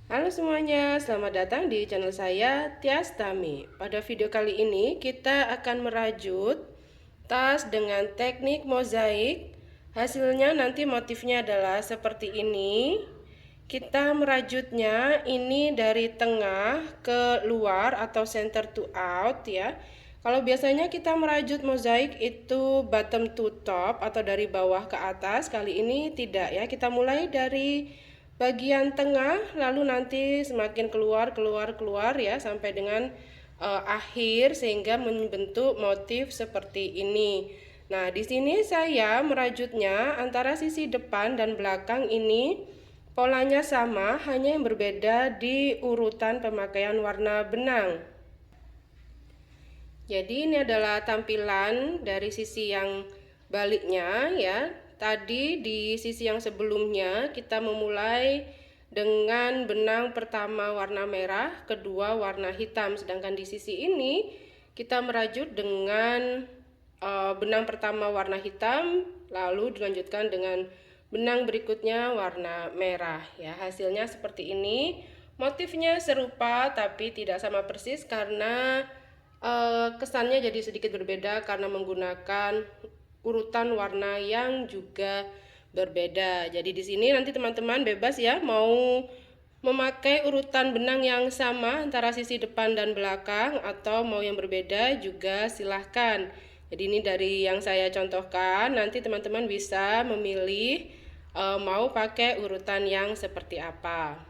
Halo semuanya, selamat datang di channel saya Tias Tami. Pada video kali ini kita akan merajut tas dengan teknik mozaik. Hasilnya nanti motifnya adalah seperti ini. Kita merajutnya ini dari tengah ke luar atau center to out ya. Kalau biasanya kita merajut mozaik itu bottom to top atau dari bawah ke atas, kali ini tidak ya. Kita mulai dari bagian tengah lalu nanti semakin keluar ya sampai dengan akhir sehingga membentuk motif seperti ini. Nah, di sini saya merajutnya antara sisi depan dan belakang ini polanya sama, hanya yang berbeda di urutan pemakaian warna benang. Jadi ini adalah tampilan dari sisi yang baliknya ya. Tadi di sisi yang sebelumnya kita memulai dengan benang pertama warna merah, kedua warna hitam. Sedangkan di sisi ini kita merajut dengan benang pertama warna hitam, lalu dilanjutkan dengan benang berikutnya warna merah ya. Hasilnya seperti ini. Motifnya serupa tapi tidak sama persis karena kesannya jadi sedikit berbeda karena menggunakan urutan warna yang juga berbeda. Jadi di sini nanti teman-teman bebas ya mau memakai urutan benang yang sama antara sisi depan dan belakang atau mau yang berbeda juga silahkan. Jadi ini dari yang saya contohkan, nanti teman-teman bisa memilih mau pakai urutan yang seperti apa.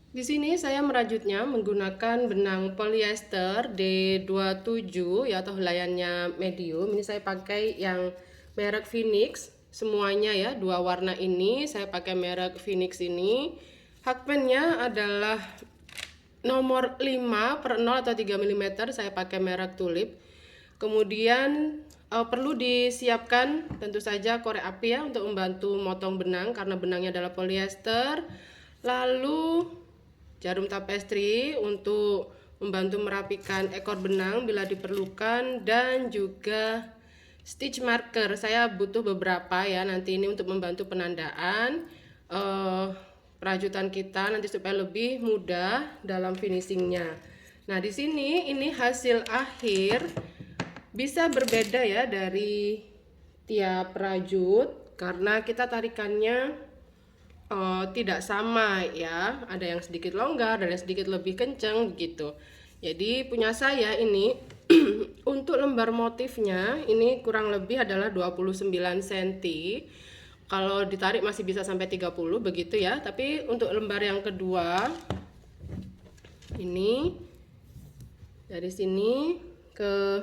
Di sini saya merajutnya menggunakan benang polyester D27 ya atau helaiannya medium. Ini saya pakai yang merek Phoenix semuanya ya, dua warna ini saya pakai merek Phoenix ini. Hakpennya adalah nomor 5 per 0 atau 3 mm, saya pakai merek Tulip. Kemudian perlu disiapkan tentu saja korek api ya untuk membantu motong benang karena benangnya adalah polyester. Lalu jarum tapestri untuk membantu merapikan ekor benang bila diperlukan, dan juga stitch marker. Saya butuh beberapa ya nanti ini untuk membantu penandaan perajutan kita nanti supaya lebih mudah dalam finishingnya. Nah di sini ini hasil akhir bisa berbeda ya dari tiap rajut karena kita tarikannya tidak sama ya, ada yang sedikit longgar dan yang sedikit lebih kencang begitu. Jadi punya saya ini untuk lembar motifnya ini kurang lebih adalah 29 cm. Kalau ditarik masih bisa sampai 30 begitu ya. Tapi untuk lembar yang kedua ini dari sini ke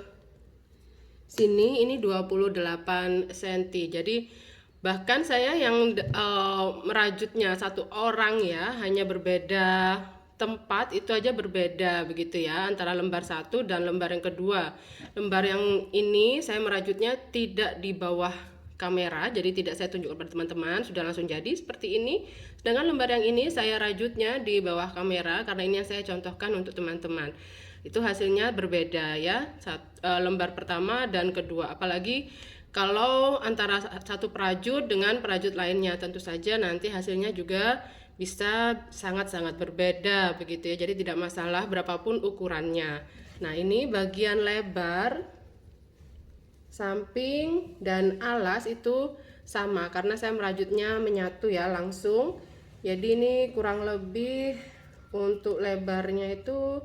sini ini 28 cm. Jadi bahkan saya yang merajutnya satu orang ya, hanya berbeda tempat itu aja berbeda begitu ya antara lembar satu dan lembar yang kedua. Lembar yang ini saya merajutnya tidak di bawah kamera, jadi tidak saya tunjukkan kepada teman-teman, sudah langsung jadi seperti ini. Sedangkan lembar yang ini saya rajutnya di bawah kamera karena ini yang saya contohkan untuk teman-teman. Itu hasilnya berbeda ya, lembar pertama dan kedua. Apalagi kalau antara satu perajut dengan perajut lainnya, tentu saja nanti hasilnya juga bisa sangat-sangat berbeda begitu ya. Jadi tidak masalah berapapun ukurannya. Nah, ini bagian lebar samping dan alas itu sama karena saya merajutnya menyatu ya langsung. Jadi ini kurang lebih untuk lebarnya itu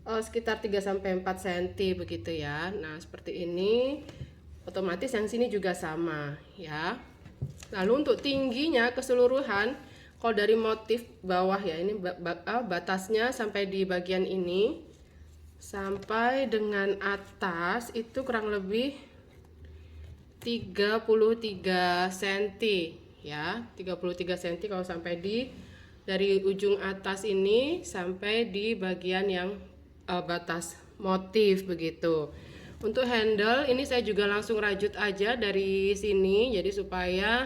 sekitar 3-4 cm begitu ya. Nah, seperti ini. Otomatis yang sini juga sama ya. Lalu untuk tingginya keseluruhan, kalau dari motif bawah ya, ini batasnya sampai di bagian ini sampai dengan atas itu kurang lebih 33 cm ya, 33 cm kalau sampai dari ujung atas ini sampai di bagian yang batas motif begitu. Untuk handle ini saya juga langsung rajut aja dari sini, jadi supaya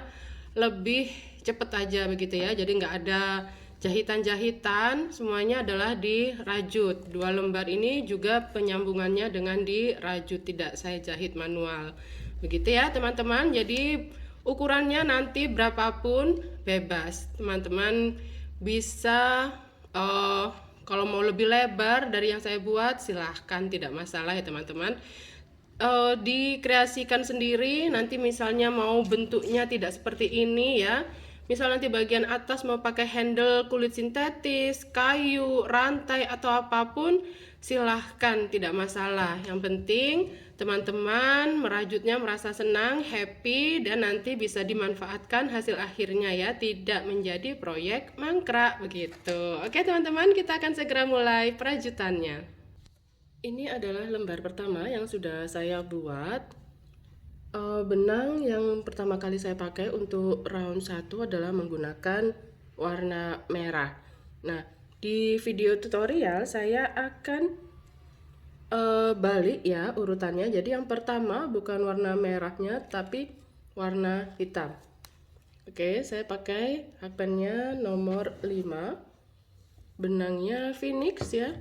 lebih cepet aja begitu ya. Jadi nggak ada jahitan-jahitan, semuanya adalah dirajut. Dua lembar ini juga penyambungannya dengan dirajut, tidak saya jahit manual. Begitu ya teman-teman. Jadi ukurannya nanti berapapun bebas. Teman-teman bisa eh, kalau mau lebih lebar dari yang saya buat silahkan, tidak masalah ya teman-teman. Dikreasikan sendiri, nanti misalnya mau bentuknya tidak seperti ini ya, misal nanti bagian atas mau pakai handle kulit sintetis, kayu, rantai atau apapun, silahkan, tidak masalah. Yang penting teman-teman merajutnya merasa senang, happy, dan nanti bisa dimanfaatkan hasil akhirnya ya, tidak menjadi proyek mangkrak begitu. Oke teman-teman, kita akan segera mulai perajutannya. Ini adalah lembar pertama yang sudah saya buat. Benang yang pertama kali saya pakai untuk round 1 adalah menggunakan warna merah. Nah, di video tutorial saya akan balik ya urutannya. Jadi yang pertama bukan warna merahnya tapi warna hitam. Oke, saya pakai hakpennya nomor 5. Benangnya Phoenix ya.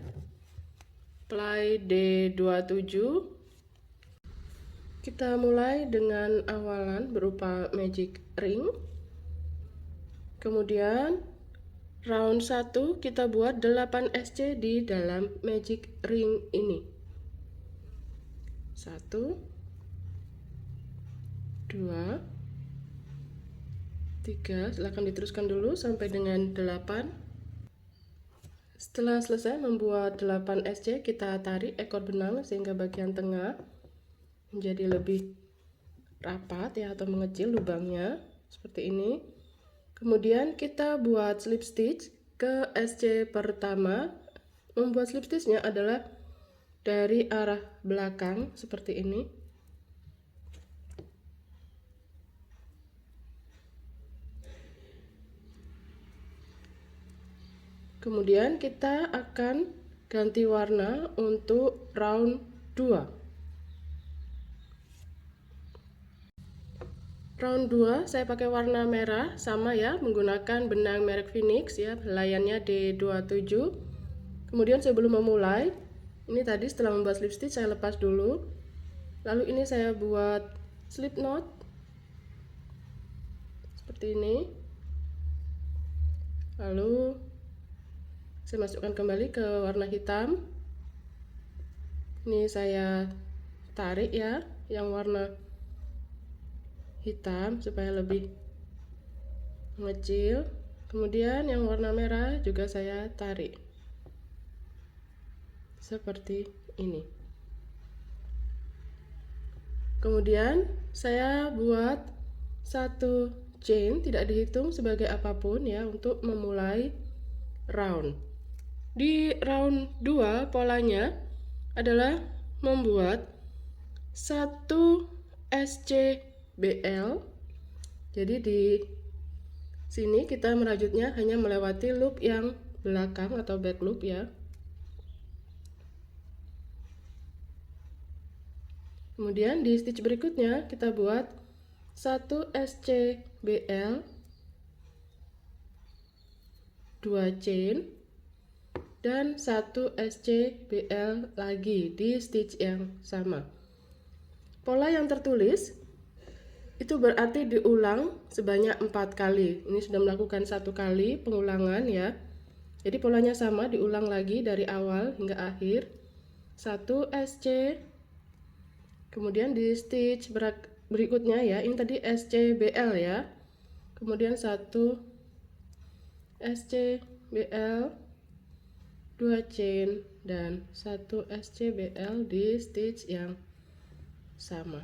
Ply D27. Kita mulai dengan awalan berupa magic ring. Kemudian round 1 kita buat 8 SC di dalam magic ring ini. 1 2 3, silahkan diteruskan dulu sampai dengan 8. Setelah selesai membuat 8 SC, kita tarik ekor benang sehingga bagian tengah menjadi lebih rapat ya, atau mengecil lubangnya seperti ini. Kemudian kita buat slip stitch ke SC pertama. Membuat slip stitchnya adalah dari arah belakang seperti ini. Kemudian kita akan ganti warna untuk round 2. Round 2 saya pakai warna merah, sama ya, menggunakan benang merek Phoenix ya, helaiannya D27. Kemudian sebelum memulai, ini tadi setelah membuat slip stitch saya lepas dulu. Lalu ini saya buat slip knot seperti ini. Lalu saya masukkan kembali ke warna hitam. Ini saya tarik ya yang warna hitam supaya lebih mengecil. Kemudian yang warna merah juga saya tarik seperti ini. Kemudian saya buat satu chain, tidak dihitung sebagai apapun ya, untuk memulai round. Di round 2 polanya adalah membuat 1 SCBL. Jadi di sini kita merajutnya hanya melewati loop yang belakang atau back loop ya. Kemudian di stitch berikutnya kita buat 1 SCBL, 2 chain, dan 1 SCBL lagi di stitch yang sama. Pola yang tertulis itu berarti diulang sebanyak 4 kali. Ini sudah melakukan 1 kali pengulangan ya. Jadi polanya sama, diulang lagi dari awal hingga akhir. 1 SC. Kemudian di stitch berikutnya ya, ini tadi SCBL ya. Kemudian 1 SCBL, 2 chain, dan 1 SCBL di stitch yang sama.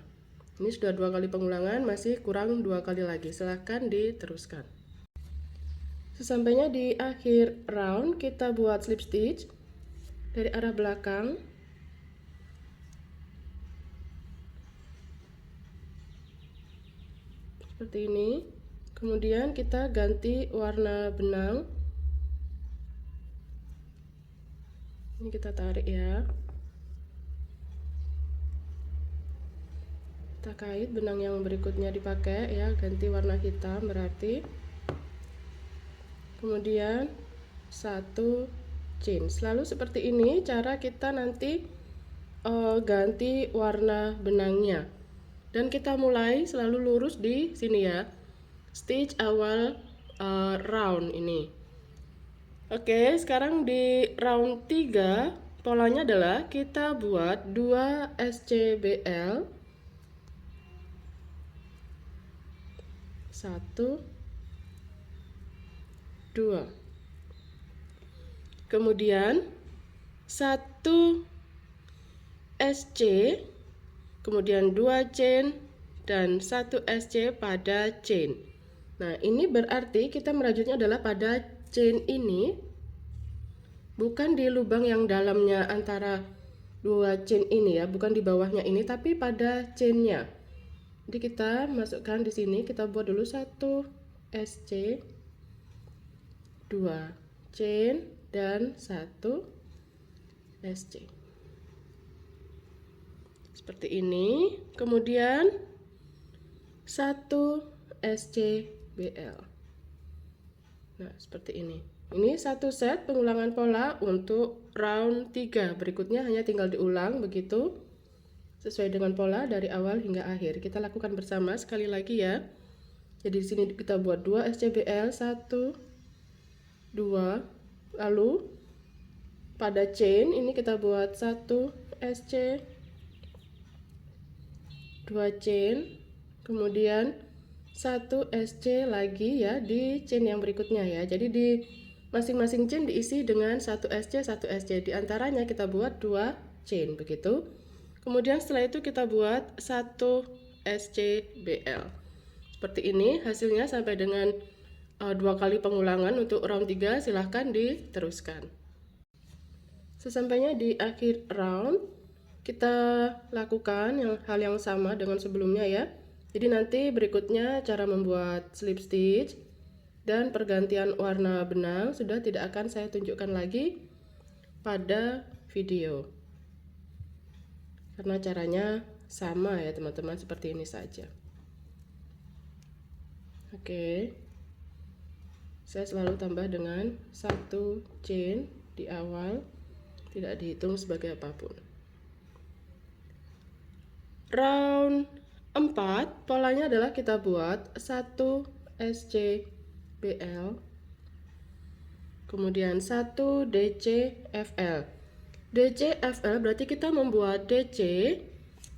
Ini sudah 2 kali pengulangan, masih kurang 2 kali lagi, silahkan diteruskan. Sesampainya di akhir round, kita buat slip stitch dari arah belakang. Seperti ini. Kemudian kita ganti warna benang. Ini kita tarik ya. Kita kait benang yang berikutnya dipakai ya, ganti warna hitam berarti. Kemudian 1 chain. Selalu seperti ini cara kita nanti ganti warna benangnya. Dan kita mulai selalu lurus di sini ya. Stitch awal round ini. Oke, sekarang di round 3 polanya adalah kita buat 2 SCBL 1 2. Kemudian 1 SC, kemudian 2 chain dan 1 SC pada chain. Nah, ini berarti kita merajutnya adalah pada chain ini, bukan di lubang yang dalamnya antara 2 chain ini ya, bukan di bawahnya ini, tapi pada chainnya. Jadi kita masukkan di sini, kita buat dulu 1 SC, 2 chain dan 1 SC. Seperti ini. Kemudian 1 SCBL. Nah, seperti ini. Ini satu set pengulangan pola untuk round 3. Berikutnya hanya tinggal diulang begitu sesuai dengan pola dari awal hingga akhir. Kita lakukan bersama sekali lagi ya. Jadi di sini kita buat 2 SCBL, 1 2. Lalu pada chain ini kita buat 1 SC, 2 chain, kemudian 1 SC lagi ya di chain yang berikutnya ya. Jadi di masing-masing chain diisi dengan 1 SC, 1 SC. Di antaranya kita buat 2 chain begitu. Kemudian setelah itu kita buat 1 SCBL. Seperti ini hasilnya sampai dengan 2 kali pengulangan untuk round 3. Silahkan diteruskan. Sesampainya di akhir round, kita lakukan hal yang sama dengan sebelumnya ya. Jadi nanti berikutnya cara membuat slip stitch dan pergantian warna benang sudah tidak akan saya tunjukkan lagi pada video, karena caranya sama ya teman-teman, seperti ini saja. Oke, saya selalu tambah dengan 1 chain di awal, tidak dihitung sebagai apapun. Round 4 polanya adalah kita buat 1 SCBL, kemudian 1 DCFL. DCFL berarti kita membuat DC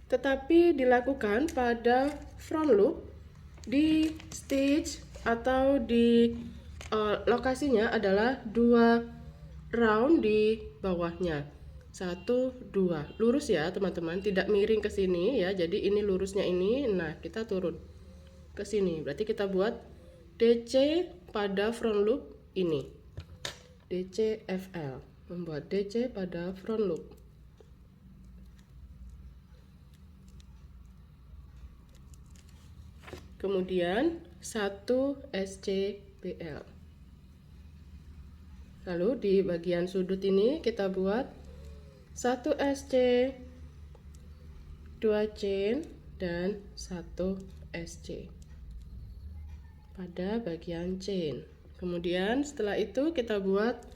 tetapi dilakukan pada front loop di stitch atau di lokasinya adalah 2 round di bawahnya. 1 2 lurus ya teman-teman, tidak miring ke sini ya. Jadi ini lurusnya ini, nah kita turun ke sini, berarti kita buat DC pada front loop ini, DCFL, membuat DC pada front loop. Kemudian 1 SCBL. Lalu di bagian sudut ini kita buat 1 SC, 2 chain dan 1 SC pada bagian chain. Kemudian setelah itu kita buat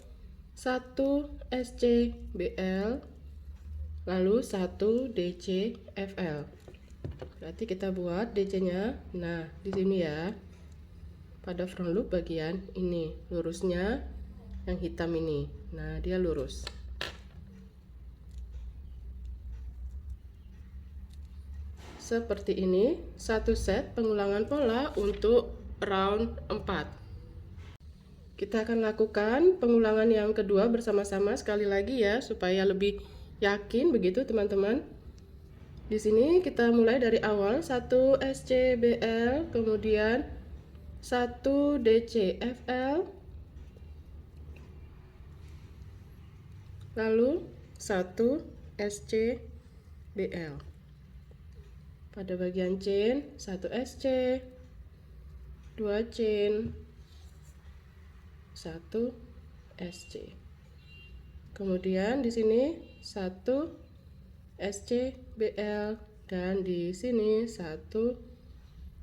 1 SCBL, lalu 1 DCFL. Berarti kita buat DC-nya. Nah, di sini ya. Pada front loop bagian ini, lurusnya yang hitam ini. Nah, dia lurus. Seperti ini, satu set pengulangan pola untuk round 4. Kita akan lakukan pengulangan yang kedua bersama-sama sekali lagi ya, supaya lebih yakin begitu teman-teman. Di sini kita mulai dari awal, 1 SCBL, kemudian 1 DCFL, lalu 1 SCBL. Pada bagian chain 1 SC, 2 chain, 1 SC. Kemudian di sini 1 SCBL dan di sini 1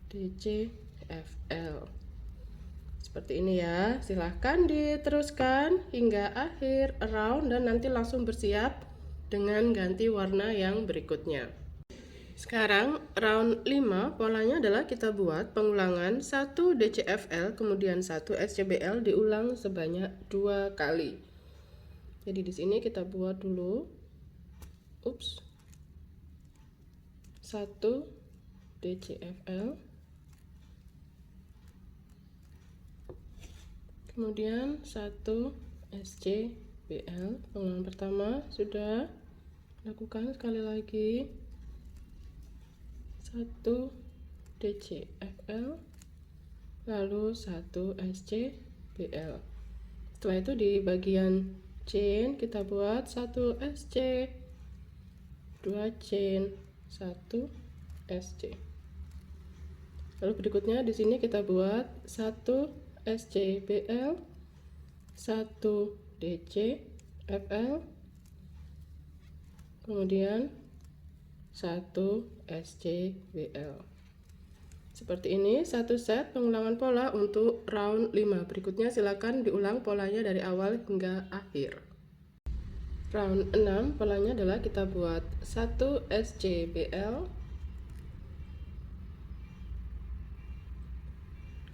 DCFL. Seperti ini ya. Silahkan diteruskan hingga akhir round dan nanti langsung bersiap dengan ganti warna yang berikutnya. Sekarang round 5 polanya adalah kita buat pengulangan 1 DCFL kemudian 1 SCBL diulang sebanyak 2 kali. Jadi di sini kita buat dulu 1 DCFL kemudian 1 SCBL. Pengulangan pertama sudah lakukan sekali lagi 1 DCFL lalu 1 SCBL. Setelah itu di bagian chain kita buat 1 SC, 2 chain, 1 SC. Lalu berikutnya di sini kita buat 1 SCBL, 1 DCFL, kemudian 1 SCBL. Seperti ini satu set pengulangan pola untuk round 5. Berikutnya silakan diulang polanya dari awal hingga akhir. Round 6 polanya adalah kita buat 1 SCBL,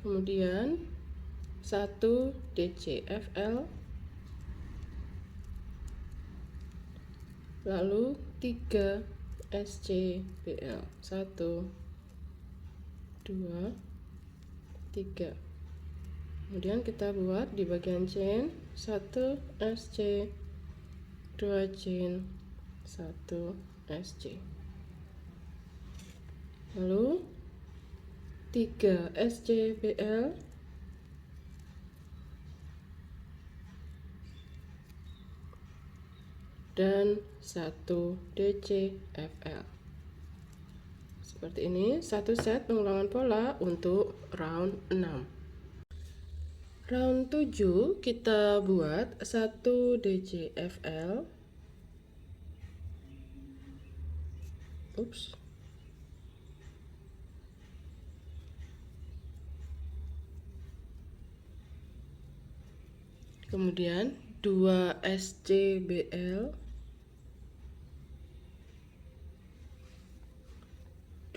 kemudian 1 DCFL, lalu 3 SCBL, 1, 2, 3. Kemudian kita buat di bagian chain 1 SC, 2 chain, 1 SC, lalu 3 SCBL, dan 1 DCFL. Seperti ini satu set pengulangan pola untuk round 6. Round 7 kita buat 1 DCFL, kemudian 2 SCBL,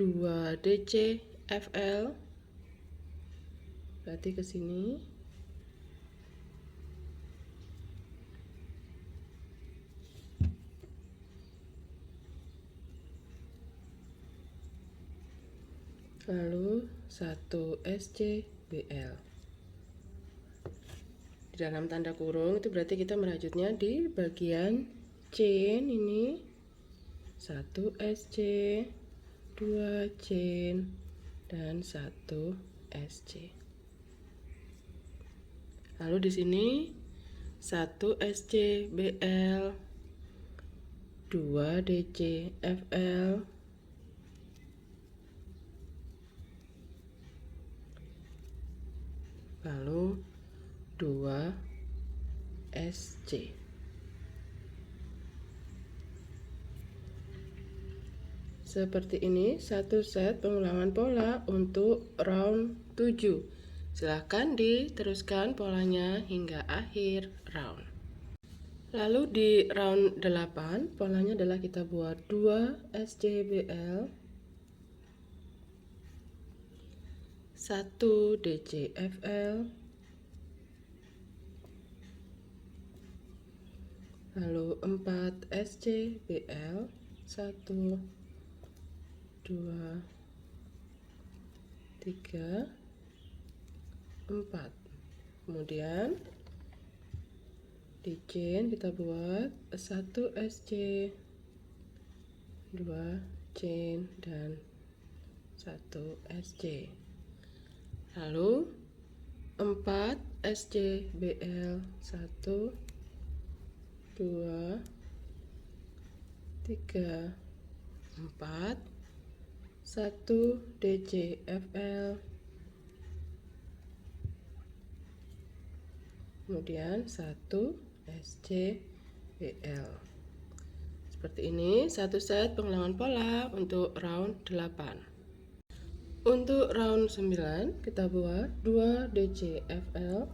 2 DCFL, berarti ke sini, lalu 1 SCBL. Di dalam tanda kurung itu berarti kita merajutnya di bagian chain ini 1 SC, 2 chain, dan 1 SC. Lalu di sini 1 SCBL, 2 DCFL, lalu 2 SC. Seperti ini satu set pengulangan pola untuk round 7. Silahkan diteruskan polanya hingga akhir round. Lalu di round 8 polanya adalah kita buat 2 SCBL, 1 DCFL, lalu 4 SCBL, 1, 2, 3, 4. Kemudian di chain kita buat 1 SC, 2 chain, dan 1 SC, lalu 4 SCBL, 1, 2, 3, 4, 1 DCFL, kemudian 1 SCBL. Seperti ini satu set pengulangan pola untuk round 8. Untuk round 9 kita buat 2 DCFL,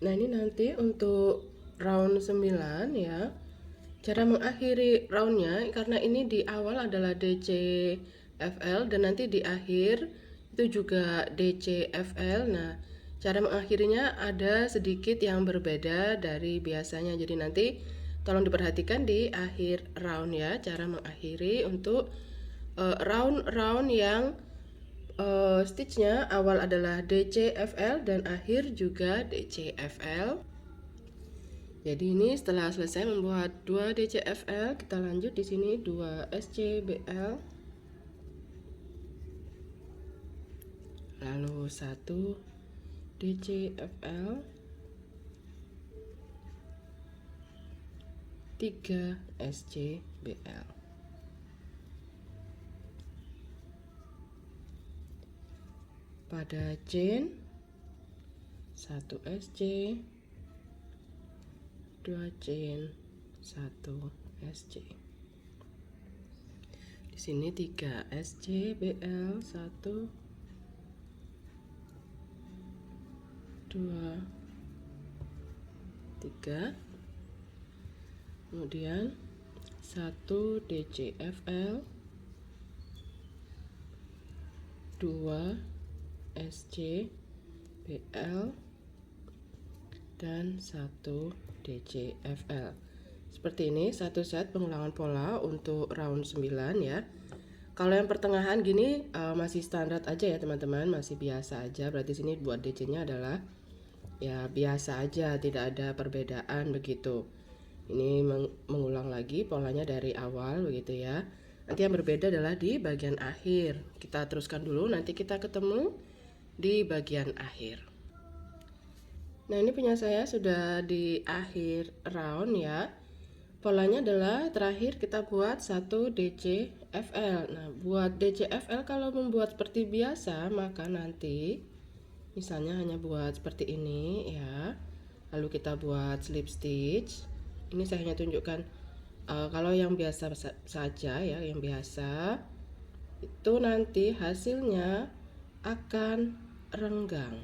nah ini nanti untuk round 9 ya. Cara mengakhiri roundnya, karena ini di awal adalah DCFL dan nanti di akhir itu juga DCFL. Nah, cara mengakhirinya ada sedikit yang berbeda dari biasanya. Jadi nanti tolong diperhatikan di akhir round ya, cara mengakhiri untuk round-round yang stitchnya awal adalah DCFL dan akhir juga DCFL. Jadi ini setelah selesai membuat 2 DCFL, kita lanjut di sini 2 SCBL. Lalu 1 DCFL. 3 SCBL. Pada chain 1 SC, 2 chain, 1 SC. Di sini 3 SCBL, 1 2 3. Kemudian 1 DCFL, 2 SCBL, dan 1 DCFL. Seperti ini satu set pengulangan pola untuk round 9 ya. Kalau yang pertengahan gini masih standar aja ya teman-teman, masih biasa aja. Berarti sini buat DC-nya adalah ya biasa aja, tidak ada perbedaan begitu. Ini mengulang lagi polanya dari awal begitu ya. Nanti yang berbeda adalah di bagian akhir. Kita teruskan dulu, nanti kita ketemu di bagian akhir. Nah, ini punya saya sudah di akhir round ya. Polanya adalah terakhir kita buat 1 DCFL. Nah, buat DCFL kalau membuat seperti biasa, maka nanti misalnya hanya buat seperti ini ya. Lalu kita buat slip stitch. Ini saya hanya tunjukkan kalau yang biasa saja ya, yang biasa itu nanti hasilnya akan renggang.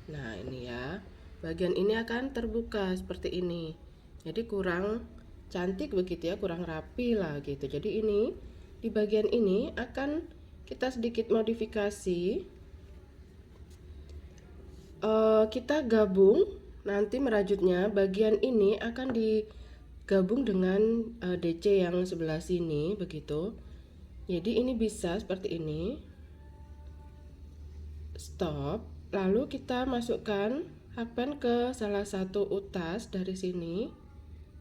Nah, ini ya, bagian ini akan terbuka seperti ini. Jadi kurang cantik begitu ya, kurang rapi lah gitu. Jadi ini di bagian ini akan kita sedikit modifikasi. Kita gabung nanti merajutnya, bagian ini akan digabung dengan DC yang sebelah sini begitu. Jadi ini bisa seperti ini. Stop. Lalu kita masukkan hakpen ke salah satu utas dari sini.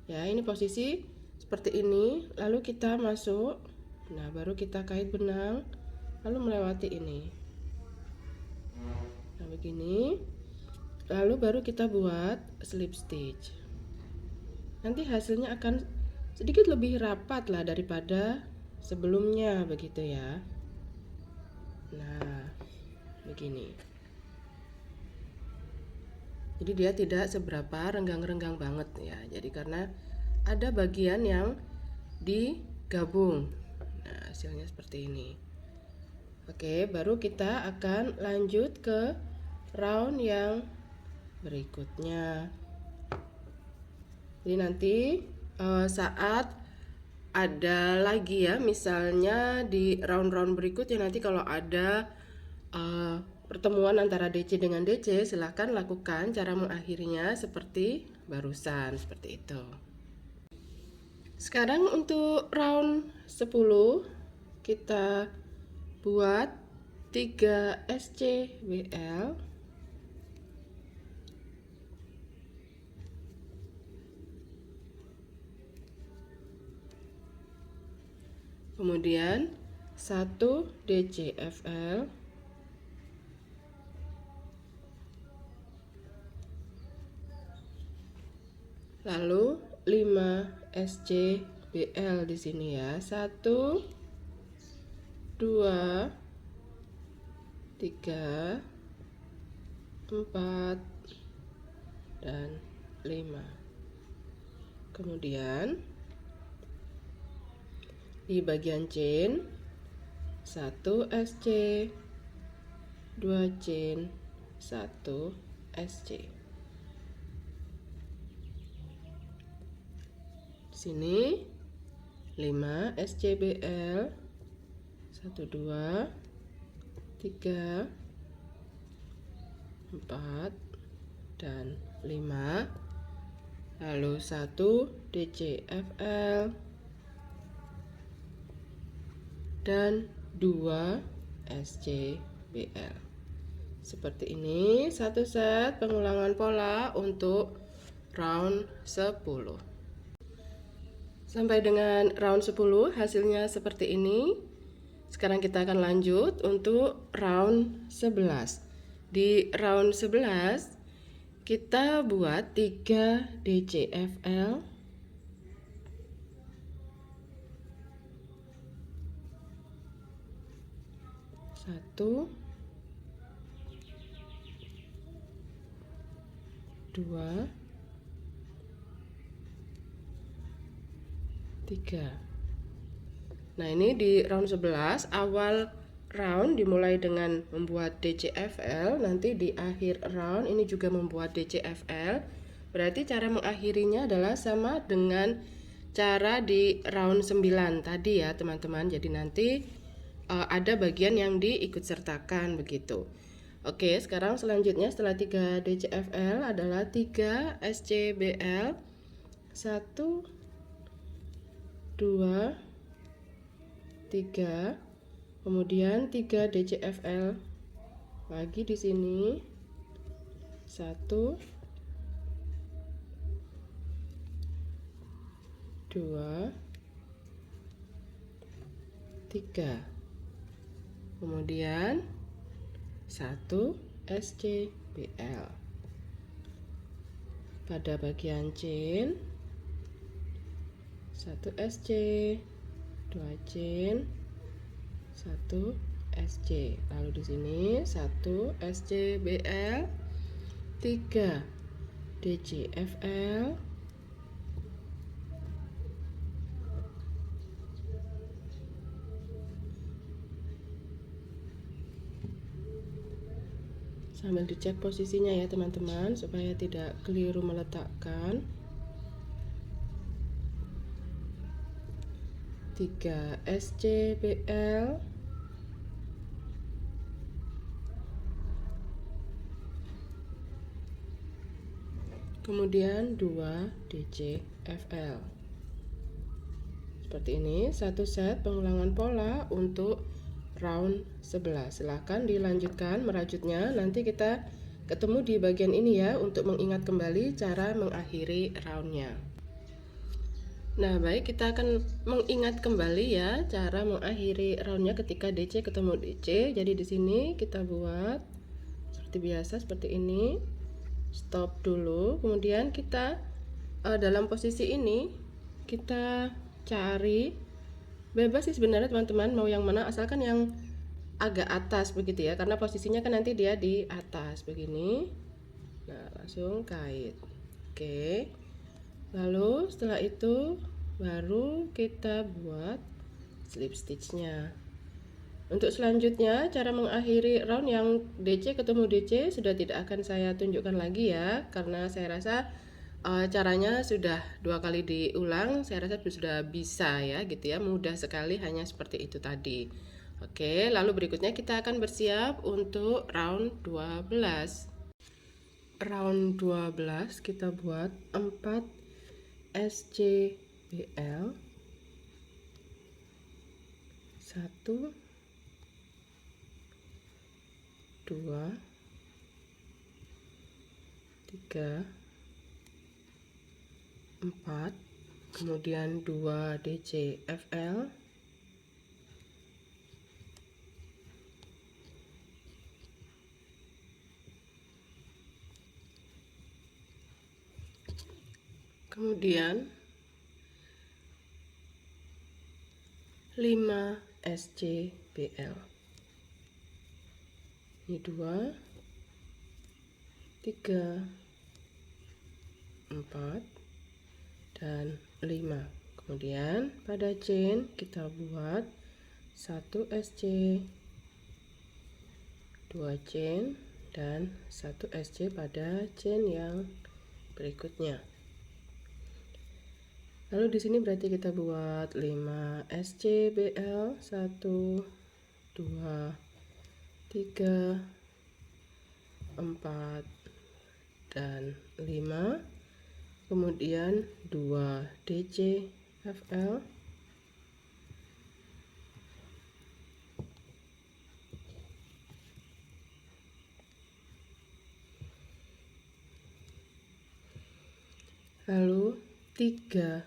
Ya, ini posisi seperti ini. Lalu kita masuk. Nah, baru kita kait benang, lalu melewati ini. Nah, begini. Lalu baru kita buat slip stitch. Nanti hasilnya akan sedikit lebih rapat lah daripada sebelumnya begitu ya. Nah, begini. Jadi dia tidak seberapa renggang-renggang banget ya. Jadi karena ada bagian yang digabung. Nah, hasilnya seperti ini. Oke, baru kita akan lanjut ke round yang berikutnya. Jadi nanti saat ada lagi ya, misalnya di round-round berikutnya nanti kalau ada pertemuan antara DC dengan DC, silahkan lakukan cara mengakhirinya seperti barusan, seperti itu. Sekarang untuk round 10 kita buat 3 SCBL. Kemudian 1 DCFL. Lalu 5 SCBL di sini ya. 1 2 3 4 dan 5. Kemudian di bagian chain 1 SC, 2 chain, 1 SC. Sini 5 SCBL 1 2 3 4 dan 5, lalu 1 DCFL dan 2 SCBL. Seperti ini satu set pengulangan pola untuk round 10. Sampai dengan round 10 hasilnya seperti ini. Sekarang kita akan lanjut untuk round 11. Di round 11 kita buat 3 DCFL, 1 2 3. Nah, ini di round 11 awal round dimulai dengan membuat DCFL, nanti di akhir round ini juga membuat DCFL. Berarti cara mengakhirinya adalah sama dengan cara di round 9 tadi ya, teman-teman. Jadi nanti ada bagian yang diikut sertakan begitu. Oke, sekarang selanjutnya setelah 3 DCFL adalah 3 SCBL, 1 2 3, kemudian 3 DCFL lagi di sini, 1 2 3, kemudian 1 SCBL. Pada bagian chain 1 SC, 2 chain, 1 SC. Lalu di sini 1 SCBL, 3 DCFL, sambil dicek posisinya ya teman-teman supaya tidak keliru meletakkan. 3 SCBL, kemudian 2 DCFL. Seperti ini satu set pengulangan pola untuk round 11. Silahkan dilanjutkan merajutnya. Nanti kita ketemu di bagian ini ya untuk mengingat kembali cara mengakhiri roundnya. Nah, baik, kita akan mengingat kembali ya cara mengakhiri roundnya ketika DC ketemu DC. Jadi di sini kita buat seperti biasa seperti ini. Stop dulu, kemudian kita dalam posisi ini kita cari, bebas sih sebenarnya teman-teman mau yang mana, asalkan yang agak atas begitu ya, karena posisinya kan nanti dia di atas begini. Nah, langsung kait. Oke. Lalu setelah itu baru kita buat slip stitchnya. Untuk selanjutnya cara mengakhiri round yang DC ketemu DC sudah tidak akan saya tunjukkan lagi ya, karena saya rasa caranya sudah 2 kali diulang, saya rasa sudah bisa ya gitu ya, mudah sekali, hanya seperti itu tadi. Oke, lalu berikutnya kita akan bersiap untuk round 12. Round 12 kita buat 4 SCBL, 1 2 3 4, kemudian 2 DCFL, kemudian 5 SCBL. Ini 2 3 4 dan 5. Kemudian pada chain kita buat 1 SC, 2 chain dan 1 SC pada chain yang berikutnya. Lalu di sini berarti kita buat 5 SCBL 1 2 3 4 dan 5, kemudian 2 DCFL, lalu 3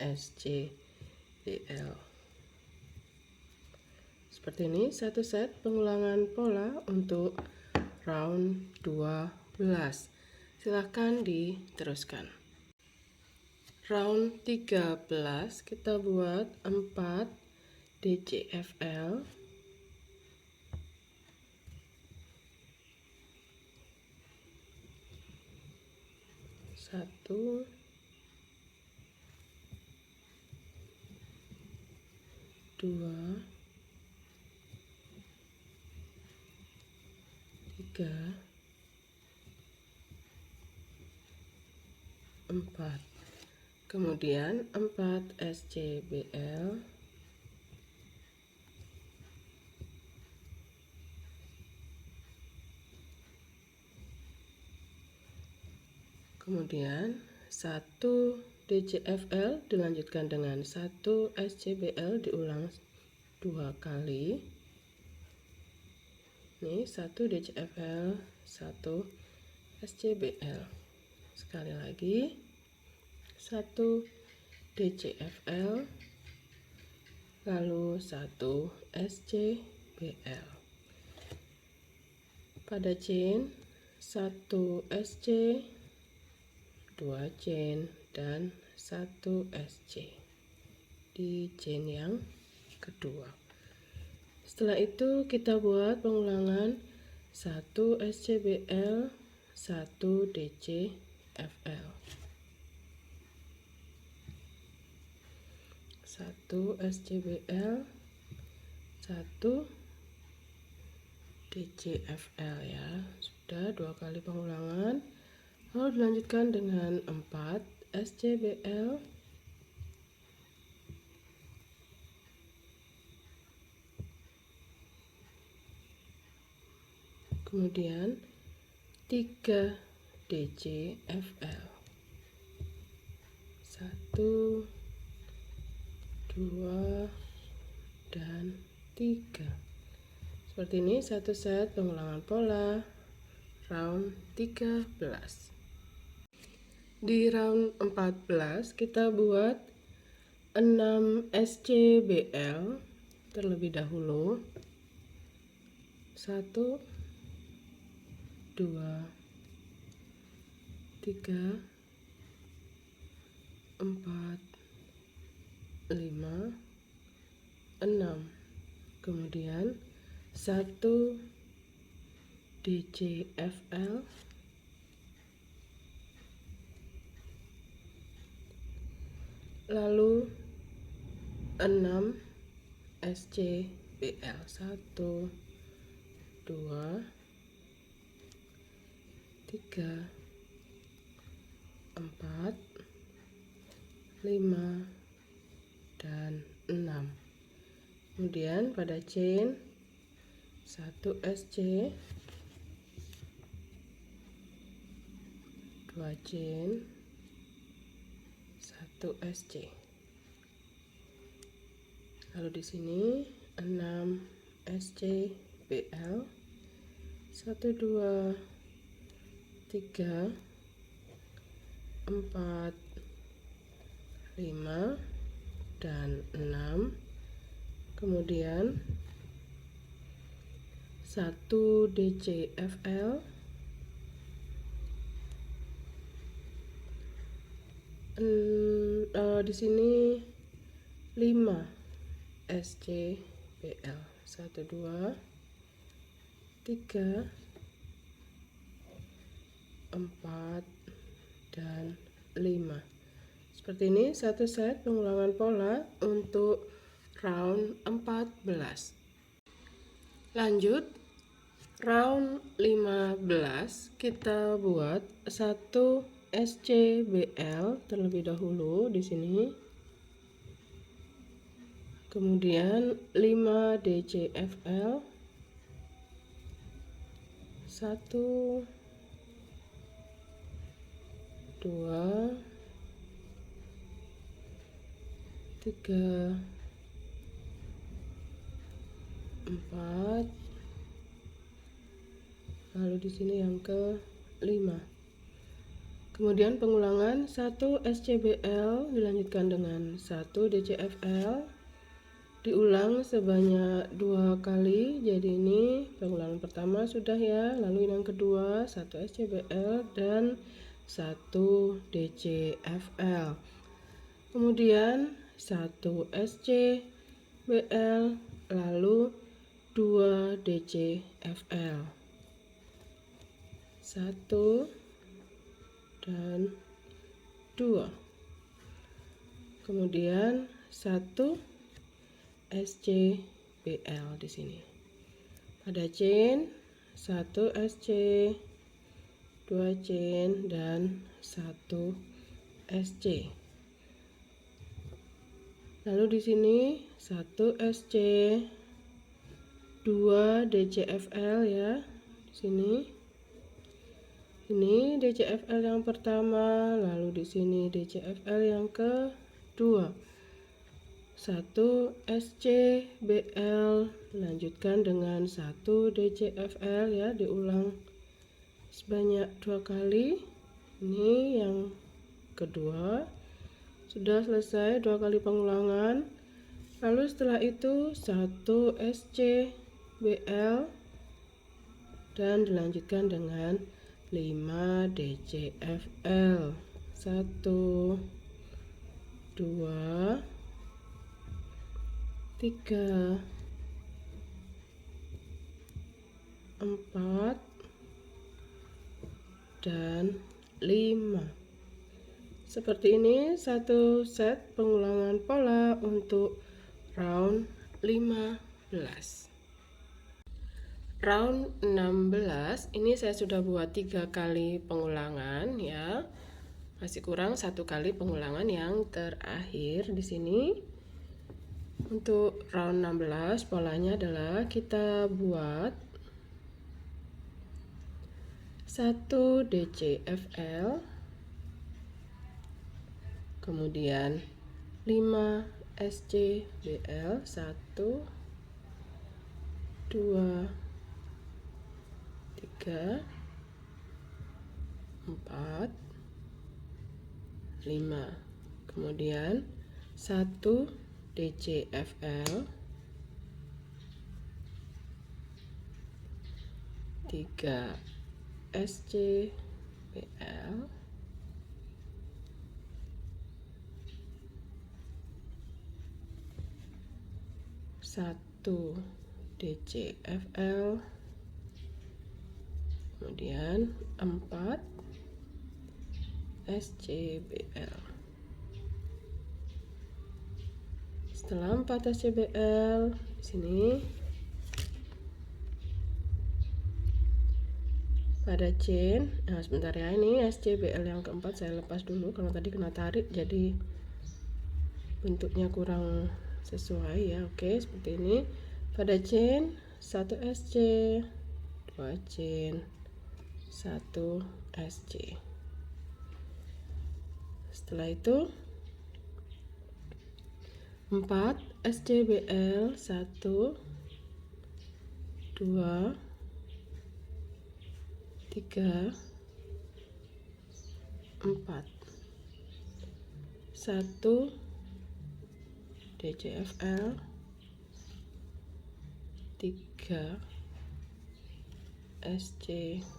SCBL. Seperti ini satu set pengulangan pola untuk round 12. Silahkan diteruskan. Round 13 kita buat 4 DCFL, 1 2 3 4, kemudian 4 SCBL, kemudian 1 DCFL dilanjutkan dengan 1 SCBL diulang 2 kali. Ini 1 DCFL, 1 SCBL. Sekali lagi 1 DCFL, lalu 1 SCBL. Pada chain 1 SC, 2 chain, dan 1 SC di chain yang kedua. Setelah itu kita buat pengulangan 1 SCBL, 1 DCFL, 1 SCBL, 1 DCFL ya. Sudah 2 kali pengulangan. Lalu dilanjutkan dengan 4 SCBL, kemudian 3 DCFL, 1 2 dan 3. Seperti ini satu set pengulangan pola round 13. Di round 14 kita buat 6 SCBL terlebih dahulu. 1 2 3 4 5 6, kemudian 1 DCFL, lalu 6 SCBL, 1 2 3 4 5 dan 6. Kemudian pada chain 1 SC, 2 chain, 1 SC. Lalu di sini 6 SCBL, 1 2 3 4 5 dan 6, kemudian 1 DCFL, di sini 5 SCBL, 1 2 3 4 dan 5. Seperti ini satu set pengulangan pola untuk round 14. Lanjut round 15 kita buat 1 SCBL terlebih dahulu di sini. kemudian 5 DCFL, 1, 2, 3, 4, lalu di sini yang ke-5. Kemudian pengulangan 1 SCBL dilanjutkan dengan 1 DCFL, diulang sebanyak 2 kali. Jadi ini pengulangan pertama sudah ya, lalu yang kedua 1 SCBL dan 1 DCFL, kemudian 1 SCBL, lalu 2 DCFL, 1 dan 2, kemudian 1 SCBL di sini. Pada chain 1 SC, 2 chain dan 1 SC. Lalu di sini 1 SC, 2 DCFL ya. Di sini. Ini DCFL yang pertama, lalu di sini DCFL yang kedua. 1 SCBL lanjutkan dengan 1 DCFL ya, diulang sebanyak 2 kali. Ini yang kedua. Sudah selesai 2 kali pengulangan. Lalu setelah itu 1 SCBL dan dilanjutkan dengan 5 DCFL, 1, 2, 3, 4, dan 5. Seperti ini satu set pengulangan pola untuk round 15. Round 16 ini saya sudah buat 3 kali pengulangan ya. Masih kurang 1 kali pengulangan yang terakhir di sini. Untuk round 16 polanya adalah kita buat 1 DCFL, kemudian 5 SCBL, 1, 2, 3, 4, 5, kemudian 1 DCFL, 3 SCBL, 1 DCFL, kemudian 4 SCBL. Setelah 4 SCBL di sini pada chain, nah sebentar ya, ini SCBL yang keempat saya lepas dulu karena tadi kena tarik jadi bentuknya kurang sesuai ya. Oke, seperti ini. Pada chain 1 SC, 2 chain, 1 SC. Setelah itu 4 SCBL, 1, 2, 3, 4, 1 DCFL, 3 SCBL,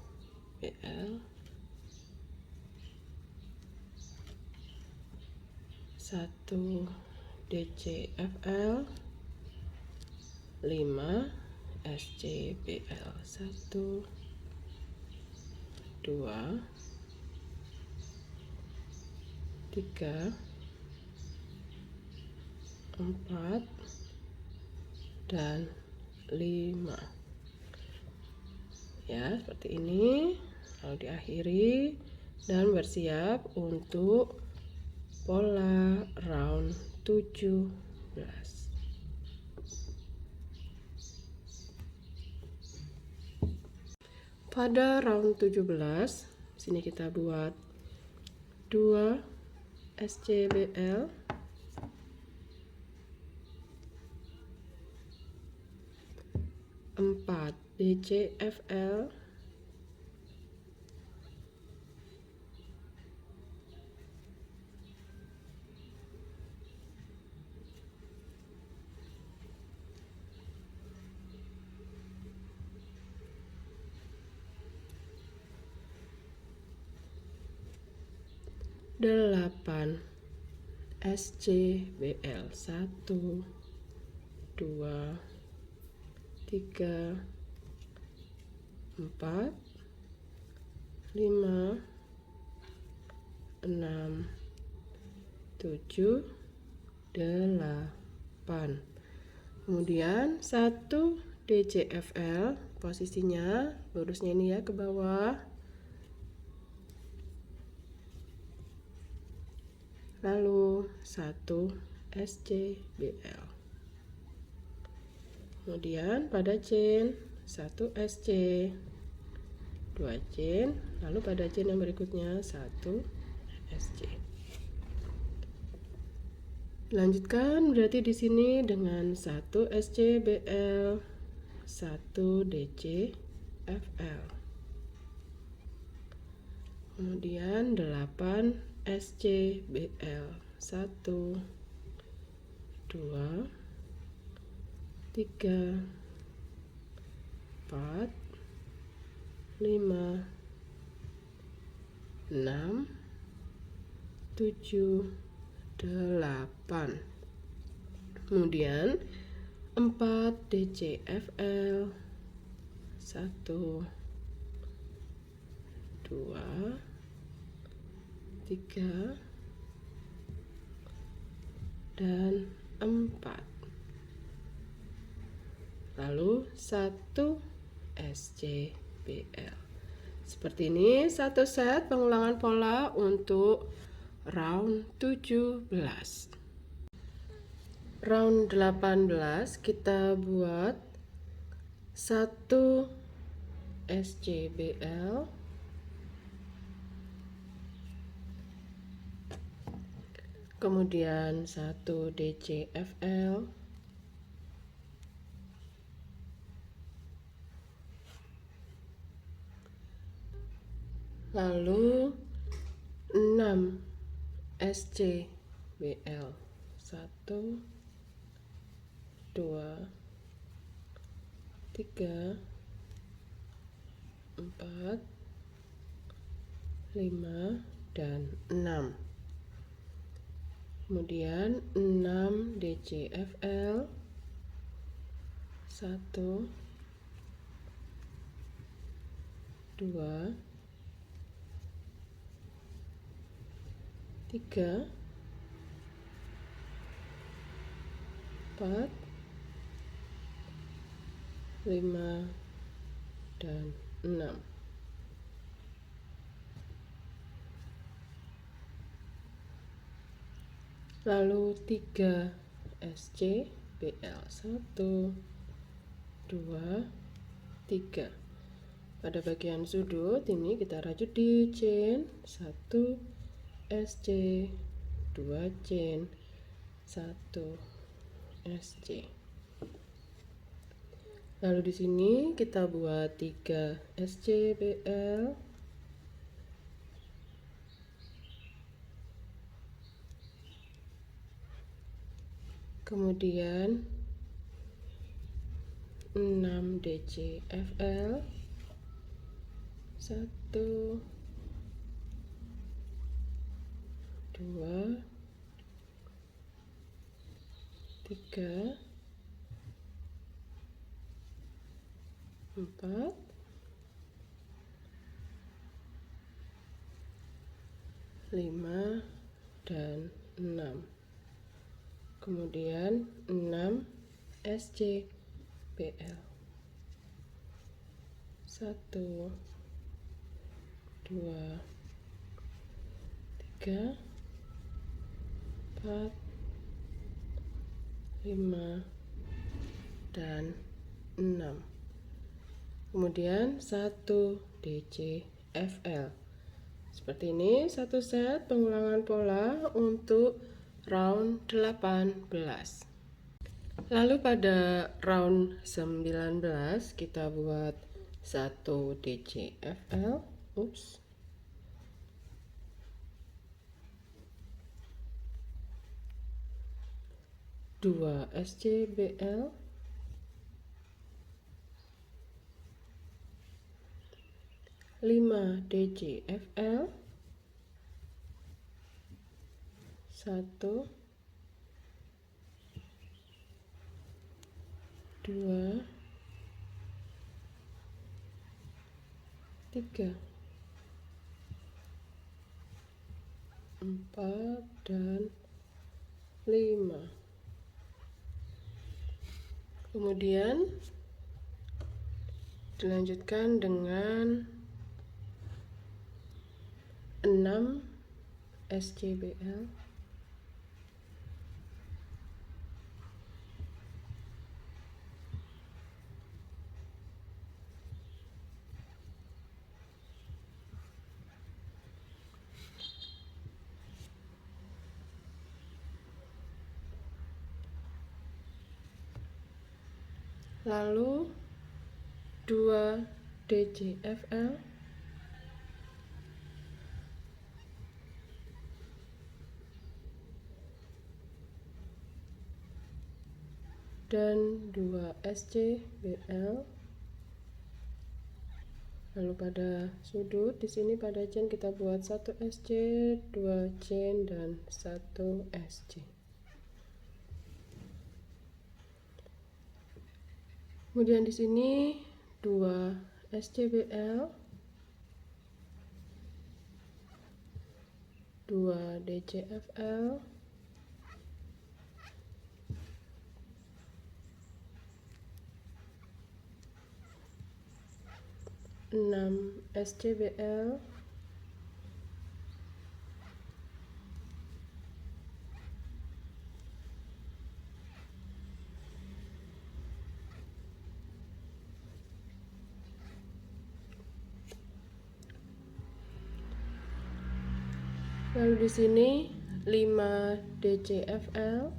1 DCFL, 5 SCBL, 1, 2, 3, 4, dan 5 ya, seperti ini. Lalu diakhiri dan bersiap untuk pola round 17. Pada round 17, sini kita buat 2 SCBL, 4 DCFL, 8 SCBL, 1, 2, 3, 4, 5, 6, 7, 8. Kemudian 1 DCFL, posisinya lurusnya ini ya ke bawah. Lalu 1 SCBL. Kemudian pada chain 1 SC, 2 chain, lalu pada chain yang berikutnya 1 SC. Lanjutkan berarti di sini dengan 1 SCBL, 1 DCFL. Kemudian 8 SCBL, 1, 2, 3, 4, 5, 6, 7, 8. Kemudian 4 DCFL, 1, 2, 3, dan 4. Lalu 1 SCBL. Seperti ini satu set pengulangan pola untuk round 17. Round 18 kita buat 1 SCBL, kemudian 1 DCFL, lalu 6 SCBL, 1, 2, 3, 4, 5, dan 6. Kemudian 6 DCFL, 1, 2, 3, 4, 5, dan 6. Lalu 3 SCBL, 1, 2, 3. Pada bagian sudut ini kita rajut di chain 1 SC, 2 chain, 1 SC. Lalu di sini kita buat 3 SCBL, kemudian 6 DCFL, 1, 2, 3, 4, 5, dan 6. Kemudian 6 SCBL, 1, 2, 3, 4, 5, dan 6. kemudian 1 DCFL. Seperti ini satu set pengulangan pola untuk round 18. Lalu pada round 19 kita buat 1 DCFL. 2 SCBL, 5 DCFL, 1, 2, 3, 4, dan 5. Kemudian dilanjutkan dengan 6 SCBL, 2 DCFL, dan 2 SCBL. Lalu pada sudut di sini pada chain kita buat 1 SC, 2 chain, dan 1 SC. Kemudian di sini 2 SCBL, 2 DCFL, 6 SCBL, lalu di sini 5 DCFL,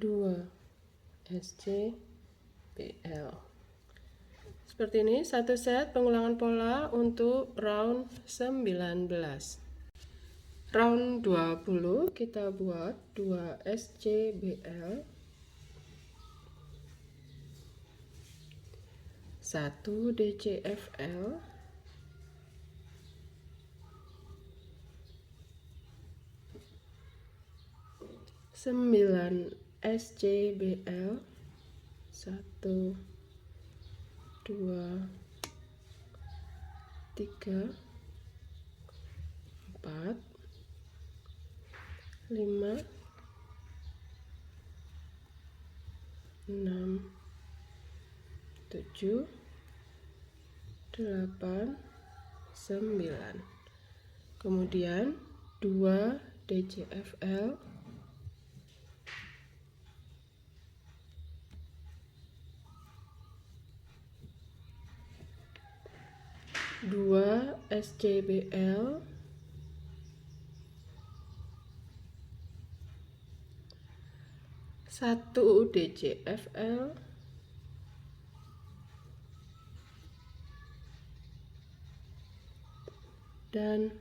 2 SCBL. Seperti ini satu set pengulangan pola untuk round 19. Round 20 kita buat 2 SCBL, 1 DCFL, 9 SCBL, 1, 2, 3, 4, 5, 6, 7, 8, 9. Kemudian 2 DCFL, 2 SCBL, 1 DCFL, dan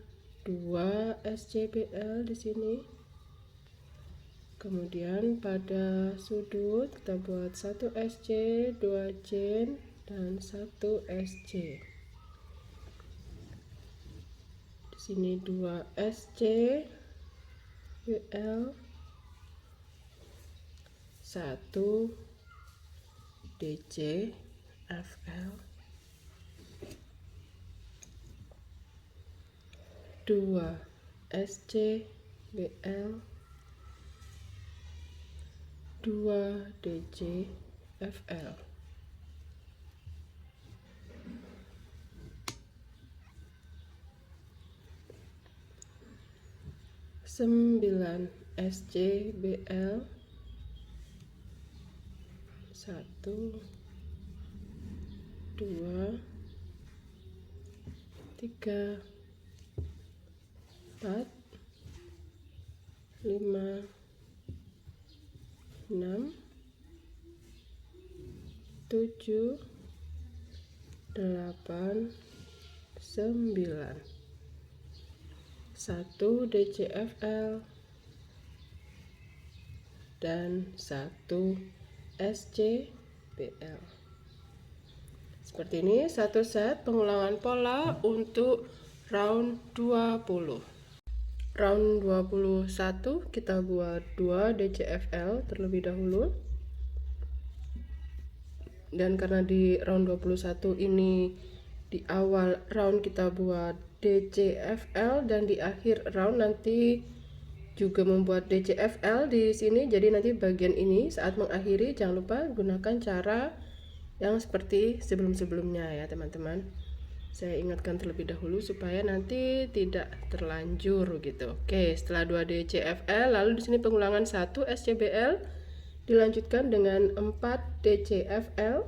2 SCBL di sini. Kemudian pada sudut kita buat 1 SC, 2 chain, dan 1 SC. Di sini 2 SC BL, 1 DC FL, 2 SC BL, 2 DC FL. 9 SCBL, 1 2 3 4 5 6 7 8 9. 1 DCFL dan 1 SCBL. Seperti ini satu set pengulangan pola untuk round 20. Round 21 kita buat 2 DCFL terlebih dahulu. Dan karena di round 21 ini di awal round kita buat DCFL dan di akhir round nanti juga membuat DCFL di sini, jadi nanti bagian ini saat mengakhiri jangan lupa gunakan cara yang seperti sebelum-sebelumnya ya teman-teman. Saya ingatkan terlebih dahulu supaya nanti tidak terlanjur gitu. Oke, setelah 2 DCFL lalu di sini pengulangan 1 SCBL dilanjutkan dengan 4 DCFL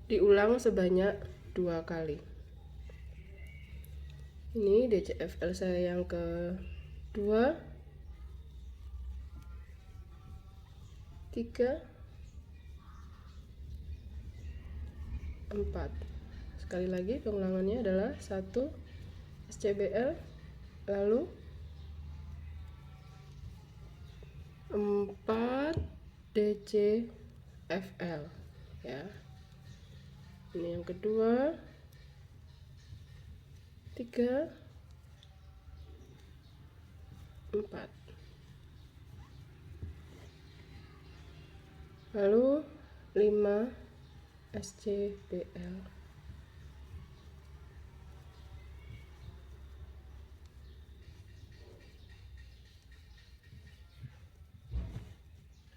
diulang sebanyak 2 kali. Ini DCFL saya yang kedua, 3, 4. Sekali lagi pengulangannya adalah 1 SCBL lalu 4 DCFL ya. Ini yang kedua, 3, 4. Lalu 5 SCBL.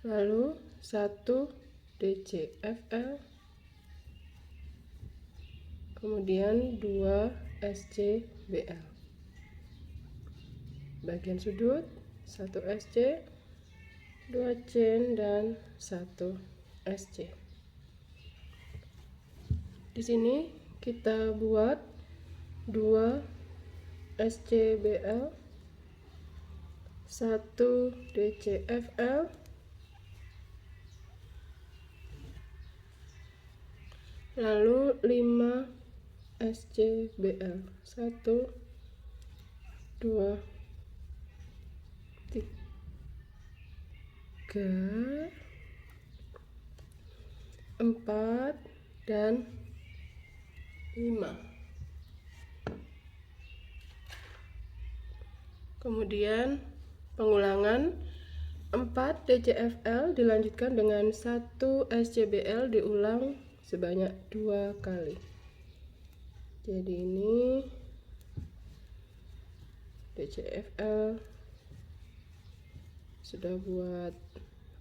Lalu 1 DCFL. Kemudian 2 SCBL. Bagian sudut 1 SC, 2 chain dan 1 SC. Di sini kita buat 2 SCBL, 1 DCFL, lalu 5 SCBL, 1 2 3 4 dan 5. Kemudian pengulangan 4 DCFL dilanjutkan dengan 1 SCBL diulang sebanyak 2 kali. Jadi ini DCFL sudah buat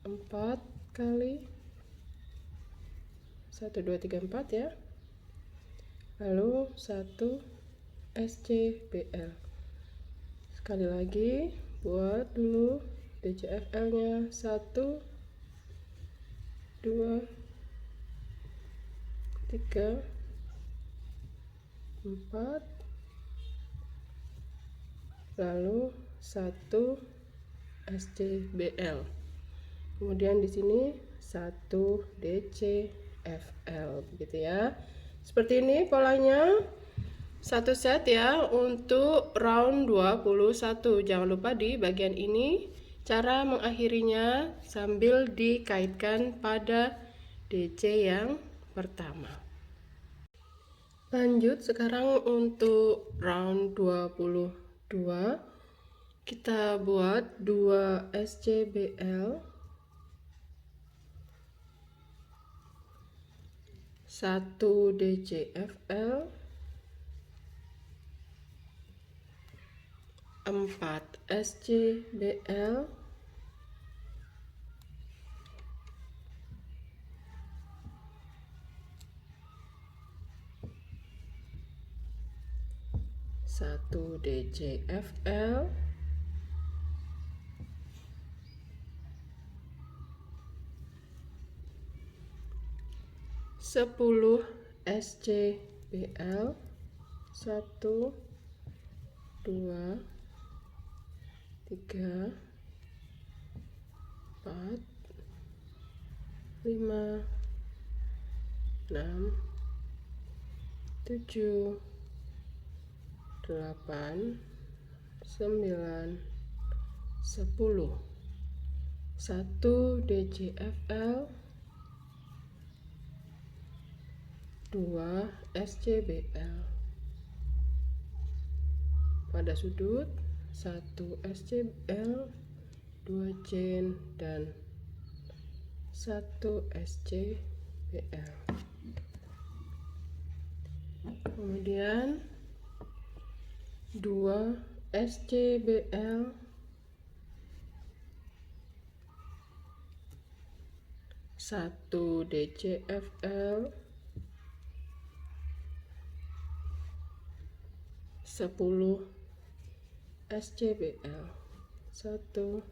4 kali, 1 2 3 4 ya. Lalu 1 SCBL. Sekali lagi buat dulu DCFL nya 1 2 3 4, lalu 1 SCBL. Kemudian di sini 1 DCFL begitu ya. Seperti ini polanya. Satu set ya untuk round 21. Jangan lupa di bagian ini cara mengakhirinya sambil dikaitkan pada DC yang pertama. Lanjut sekarang untuk round 22. Kita buat 2 SCBL, 1 DCFL, 4 SCBL, 1 DCFL, 10 SCBL, 1, 2, 3, 4, 5, 6, 7, 8, 9, 10. 1 DCFL, 2 SCBL. Pada sudut 1 SCBL, 2 chain dan 1 SCBL. Kemudian 2 SCBL, 1 DCFL, 10 SCBL, 1,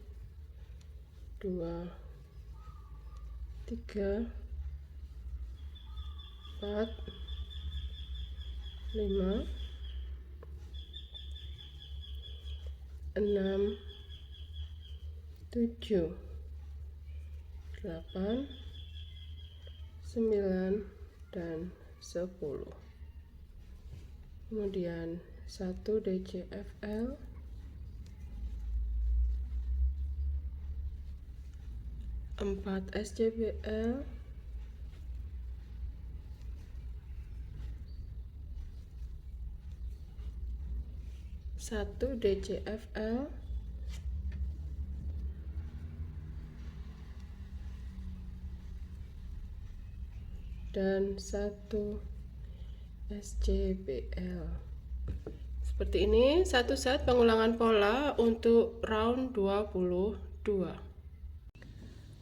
2, 3, 4, 5, 6, 7, 8, 9, dan 10. Kemudian 1 DCFL, 4 SCBL, 1 DCFL, dan 1 SCBL. Seperti ini satu set pengulangan pola untuk round 22.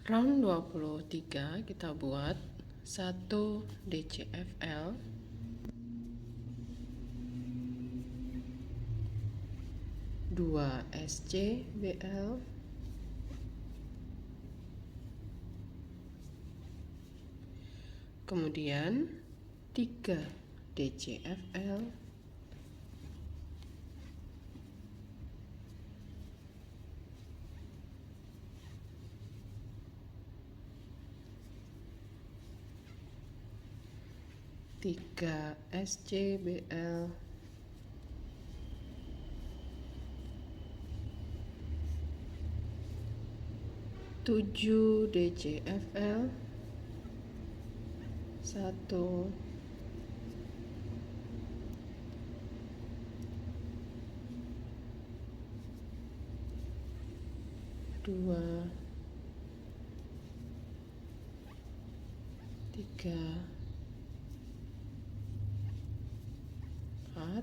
Round 23 kita buat 1 DCFL, 2 SCBL, 3 DCFL, 3 SCBL, 7 DCFL, 1, 2, 3, 4,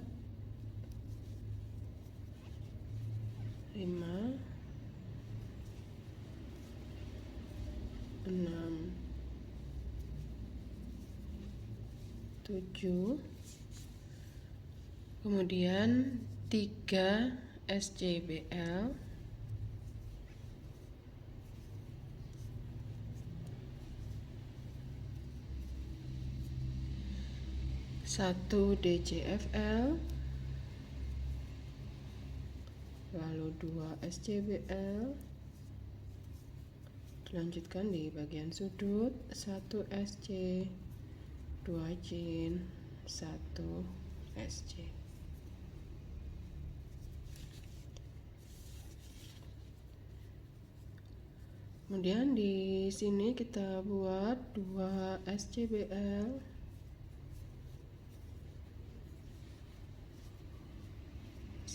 5, 6, 7, kemudian 3 SCBL, 1 DCFL, lalu 2 SCBL, dilanjutkan di bagian sudut 1 SC, 2 chain, 1 SC. Kemudian di sini kita buat 2 SCBL,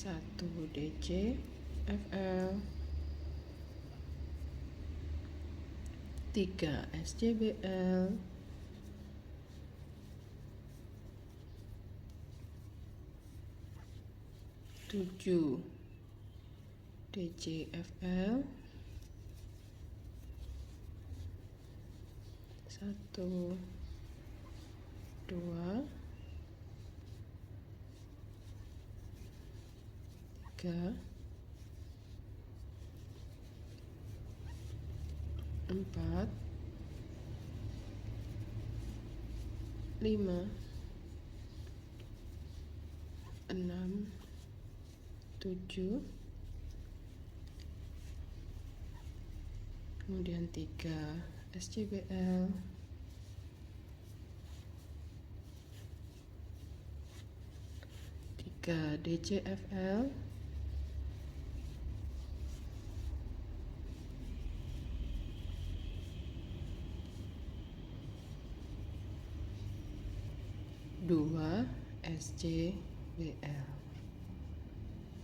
1 DCFL, 3 SCBL, 7 DCFL, 1, 2, 3, 4, 5, 6, 7, kemudian 3 SCBL, 3 DCFL, 2 SCBL.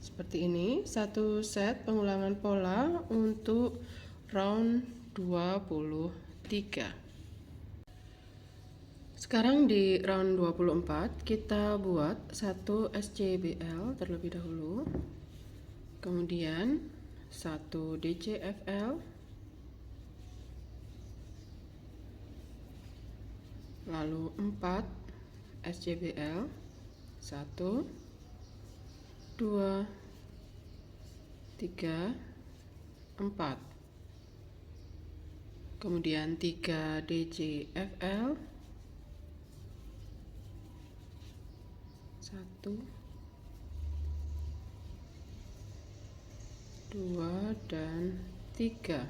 Seperti ini satu set pengulangan pola untuk round 23. Sekarang di round 24 kita buat 1 SCBL terlebih dahulu, kemudian 1 DCFL, lalu 4 SCBL, 1, 2, 3, 4, kemudian 3 DCFL, 1, 2, dan 3,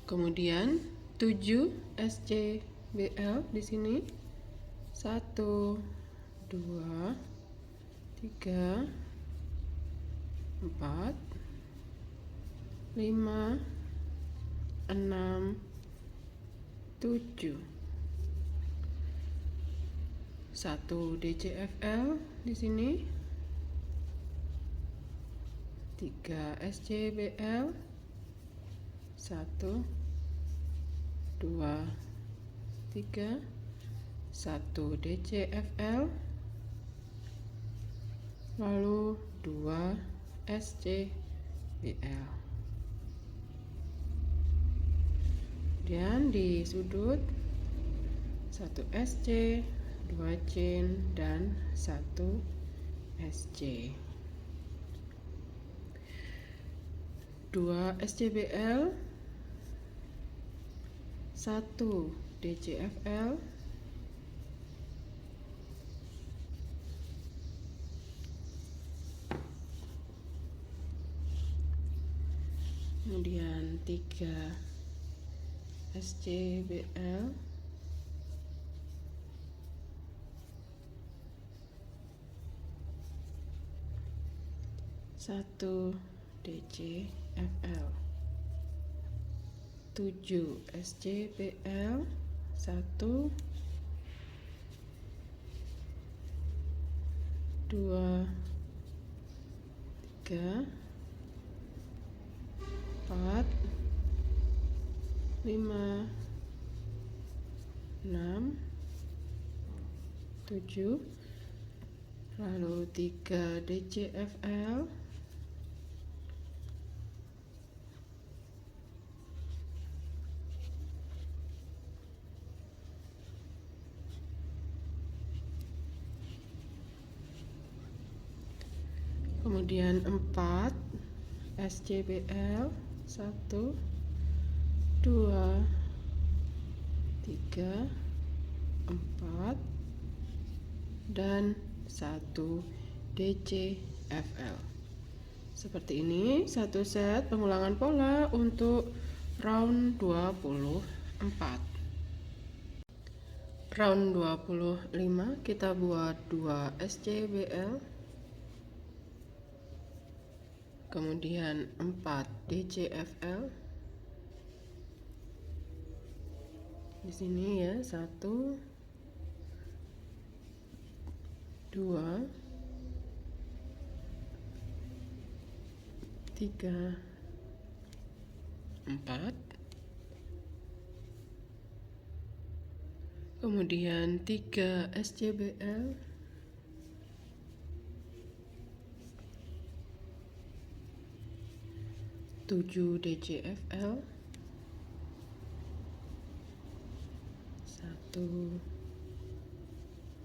kemudian 7 SCBL di sini, 1, 2, 3, 4, 5, 6, 7, 1 DCFL di sini, 3 SCBL, 1, 2, 3, 1 DCFL, lalu 2 SCBL. Kemudian di sudut 1 SC, 2 chain, dan 1 SC. 2 SCBL, 1 DCFL, kemudian 3 SCBL, 1 DCFL, 7 SCBL, 1, 2, 3, 4, 5, 6, 7, lalu 3 DCFL, 4 SCBL, 1, 2, 3, 4, dan 1 DCFL. Seperti ini satu set pengulangan pola untuk round 24. Round 25 kita buat 2 SCBL, kemudian 4 DCFL. Di sini ya, 1, 2, 3, 4, kemudian 3 SCBL, 7 DCFL, 1,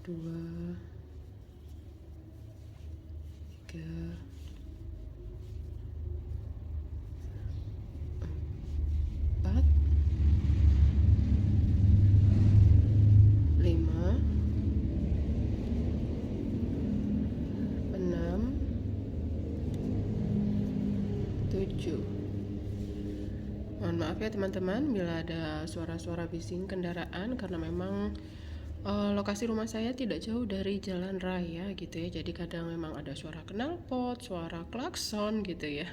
2, 3, Oke teman-teman, bila ada suara-suara bising kendaraan karena memang lokasi rumah saya tidak jauh dari jalan raya gitu ya, jadi kadang memang ada suara knalpot, suara klakson gitu ya.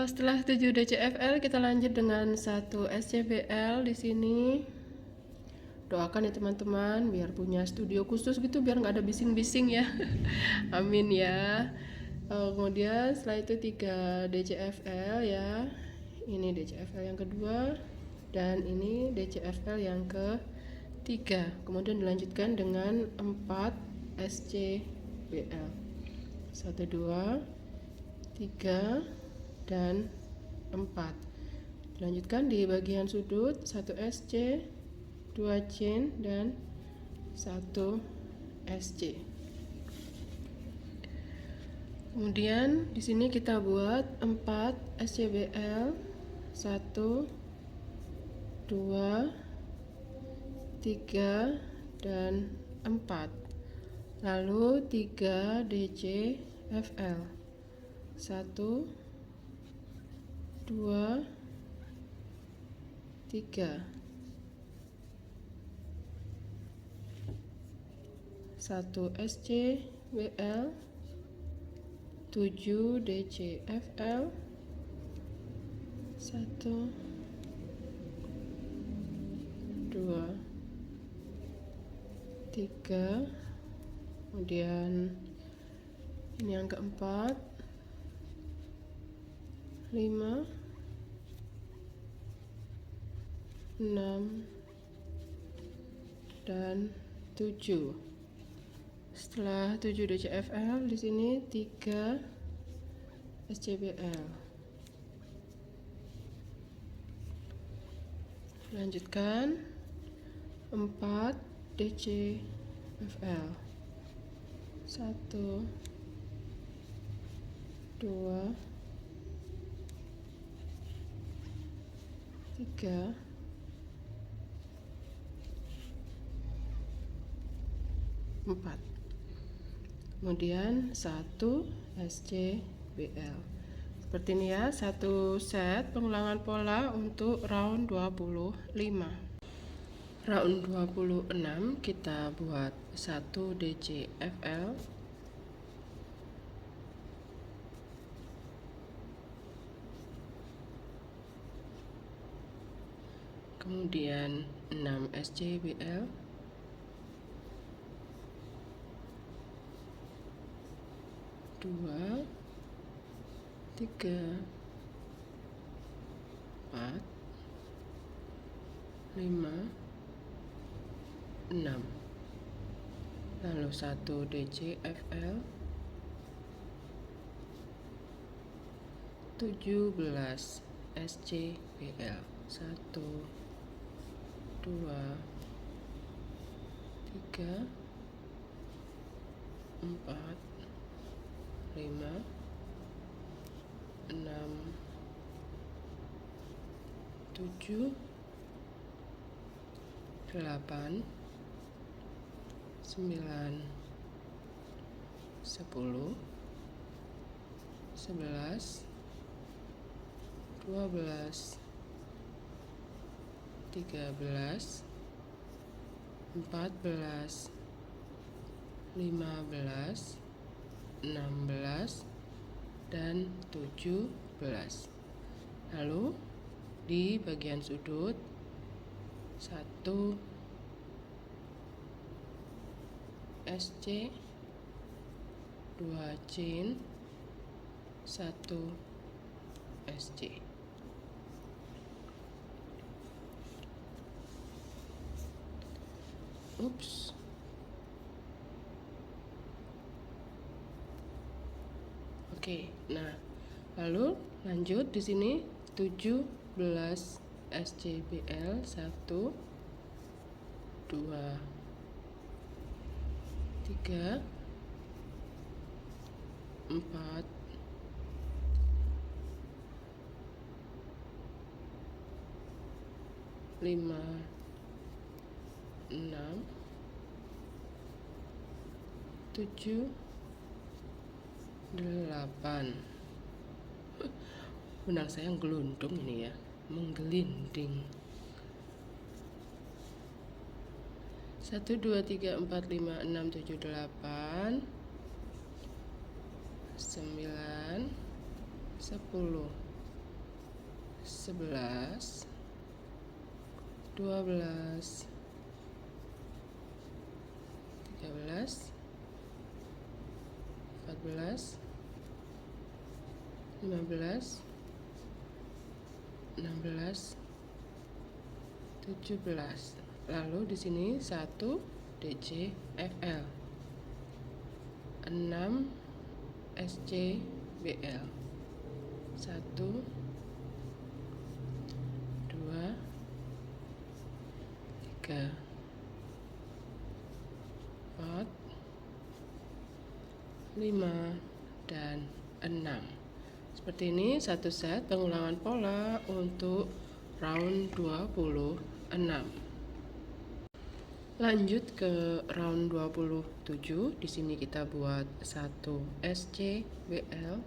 Setelah 7 DCFL kita lanjut dengan 1 SCBL di sini. Doakan ya teman-teman biar punya studio khusus gitu, biar nggak ada bising-bising ya. Amin ya. Kemudian setelah itu 3 DCFL ya. Ini DCFL yang kedua dan ini DCFL yang ketiga. Kemudian dilanjutkan dengan 4 SCBL. 1 2 3 dan 4. Dilanjutkan di bagian sudut 1 SC, 2 chain dan 1 SC. Kemudian di sini kita buat 4 SCBL, 1 2 3 dan 4. Lalu 3 DCFL, 1 2 3, 1 SCBL, 7 DCFL, 1 2 3. Kemudian ini yang keempat, 5 6 dan 7. Setelah 7 DCFL di sini 3 SCBL. Lanjutkan 4 DCFL, 1 2 3 4. Kemudian 1 SCBL. Seperti ini ya, satu set pengulangan pola untuk round 25. Round 26 kita buat 1 DCFL, kemudian 6 SCBL, 2 3 4 5 6. Lalu 1 DCFL, 17 SCBL, 1 2 3 4 5 6 7 8 9 10 11 12 13 14 15 16 dan 17. Lalu di bagian sudut 1 SC, 2 chain, 1 SC. Ups. Oke, nah lalu lanjut di sini 17 SCBL, 1 2 3 4 5 6 7 8. Benang saya gelundung ini ya. menggelinding. 1 2 3 4 5 6 7 8 9 10 11 12 13 14 15 16 17. Lalu di sini 1 DCFL, 6 SCBL, 1 2 3 4 5 dan 6. Seperti ini satu set pengulangan pola untuk round 26. Lanjut ke round 27. Di sini kita buat 1 SCBL,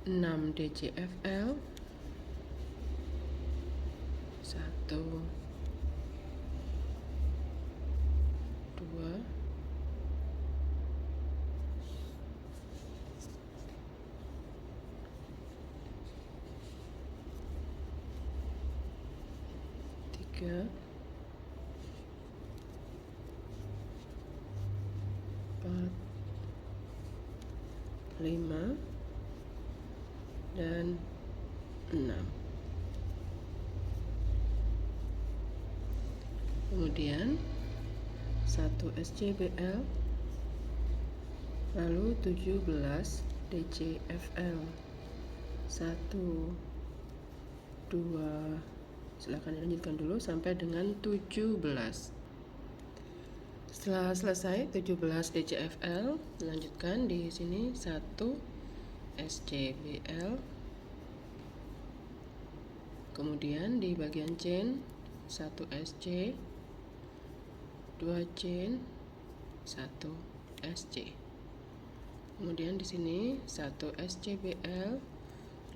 6 DCFL, 1 2 3 4 5 dan 6. Kemudian 1 SCBL, lalu 17 DCFL, 1 2, silakan dilanjutkan dulu sampai dengan 17. Setelah selesai 17 DCFL, lanjutkan di sini 1 SCBL, kemudian di bagian chain 1 SC, 2 chain, 1 SC. Kemudian di sini 1 SCBL,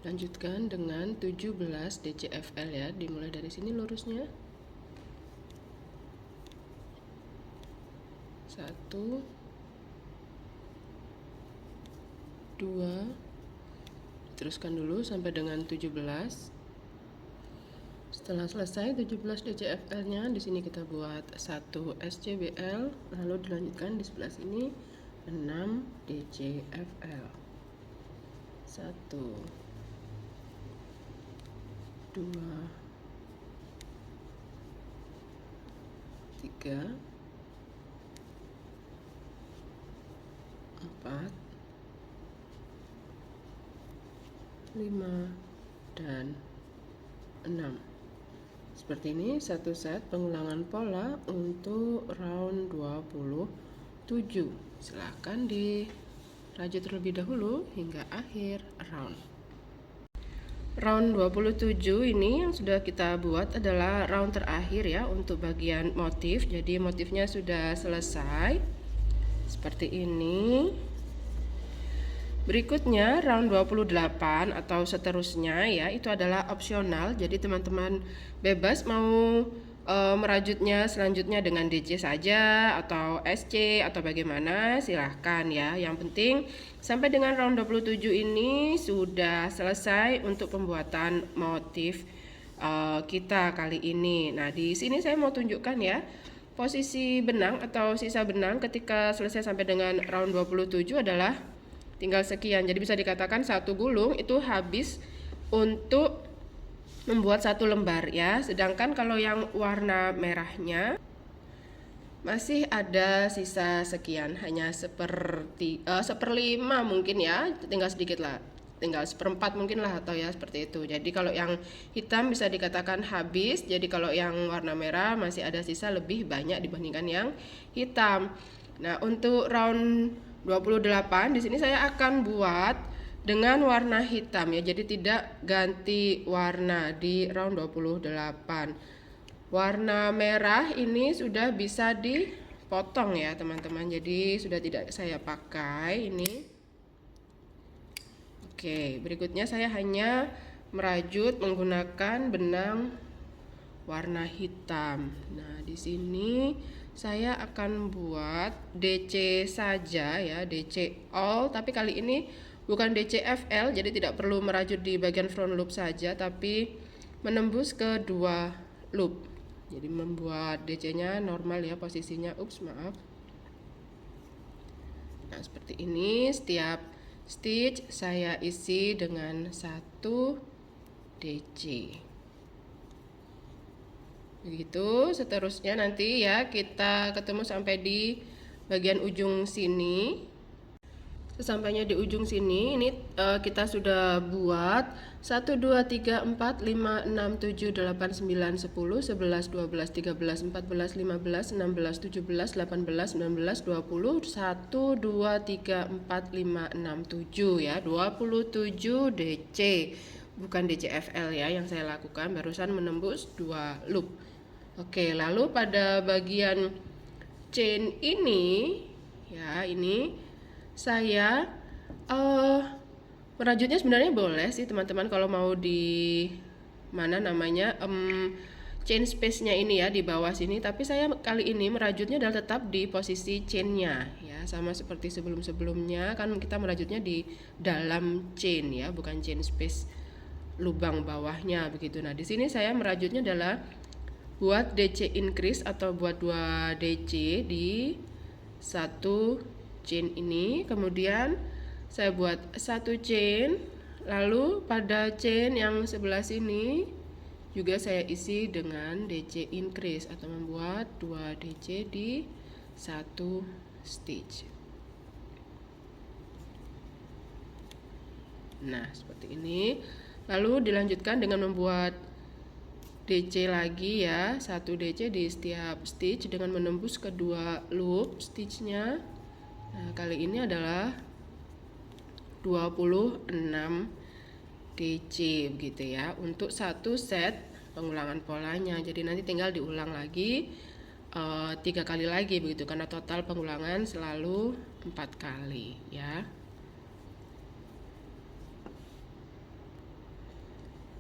lanjutkan dengan 17 DCFL ya, dimulai dari sini lurusnya. 1 2, teruskan dulu sampai dengan 17. Setelah selesai 17 DCFL-nya, di sini kita buat 1 SCBL, lalu dilanjutkan di sebelah sini 6 DCFL. 1 2 3 4 5 dan 6. Seperti ini satu set pengulangan pola untuk round 27. Silahkan dirajut terlebih dahulu hingga akhir round. Round 27 ini yang sudah kita buat adalah round terakhir ya untuk bagian motif. Jadi motifnya sudah selesai seperti ini. Berikutnya round 28 atau seterusnya ya, itu adalah opsional. Jadi teman-teman bebas mau merajutnya selanjutnya dengan DC saja atau SC atau bagaimana, silahkan ya. Yang penting sampai dengan round 27 ini sudah selesai untuk pembuatan motif kita kali ini. Nah, di sini saya mau tunjukkan ya posisi benang atau sisa benang ketika selesai sampai dengan round 27 adalah tinggal sekian. Jadi bisa dikatakan satu gulung itu habis untuk membuat satu lembar ya. Sedangkan kalau yang warna merahnya masih ada sisa sekian, hanya seperlima mungkin ya, tinggal sedikit lah, tinggal seperempat mungkin lah atau ya seperti itu. Jadi kalau yang hitam bisa dikatakan habis, jadi kalau yang warna merah masih ada sisa lebih banyak dibandingkan yang hitam. Nah, untuk round 28 di sini saya akan buat dengan warna hitam ya. Jadi tidak ganti warna di round 28. Warna merah ini sudah bisa dipotong ya, teman-teman. Jadi sudah tidak saya pakai ini. Oke, berikutnya saya hanya merajut menggunakan benang warna hitam. Nah, di sini saya akan buat DC saja ya, DC all, tapi kali ini bukan DC FL, jadi tidak perlu merajut di bagian front loop saja, tapi menembus ke dua loop. Jadi membuat DC-nya normal ya posisinya. Ups, maaf. Nah, seperti ini. Setiap stitch saya isi dengan satu DC. Begitu seterusnya nanti ya, kita ketemu sampai di bagian ujung sini. Sesampainya di ujung sini, ini kita sudah buat 1, 2, 3, 4, 5, 6, 7, 8, 9, 10, 11, 12, 13, 14, 15, 16, 17, 18, 19, 20, 1, 2, 3, 4, 5, 6, 7 ya, 27 DC. Bukan DCFL ya yang saya lakukan, barusan menembus 2 loop. Oke, lalu pada bagian chain ini ya, ini saya merajutnya sebenarnya boleh sih teman-teman kalau mau di mana namanya chain space-nya ini ya di bawah sini, tapi saya kali ini merajutnya adalah tetap di posisi chain-nya ya, sama seperti sebelum-sebelumnya kan kita merajutnya di dalam chain ya, bukan chain space lubang bawahnya begitu. Nah, di sini saya merajutnya adalah buat DC increase atau buat 2 DC di satu chain ini, kemudian saya buat satu chain, lalu pada chain yang sebelah sini juga saya isi dengan DC increase atau membuat 2 DC di satu stitch. Nah, seperti ini. Lalu dilanjutkan dengan membuat DC lagi ya, 1 DC di setiap stitch dengan menembus kedua loop stitchnya. Nah, kali ini adalah 26 DC begitu ya, untuk satu set pengulangan polanya. Jadi nanti tinggal diulang lagi 3 kali lagi begitu, karena total pengulangan selalu 4 kali ya.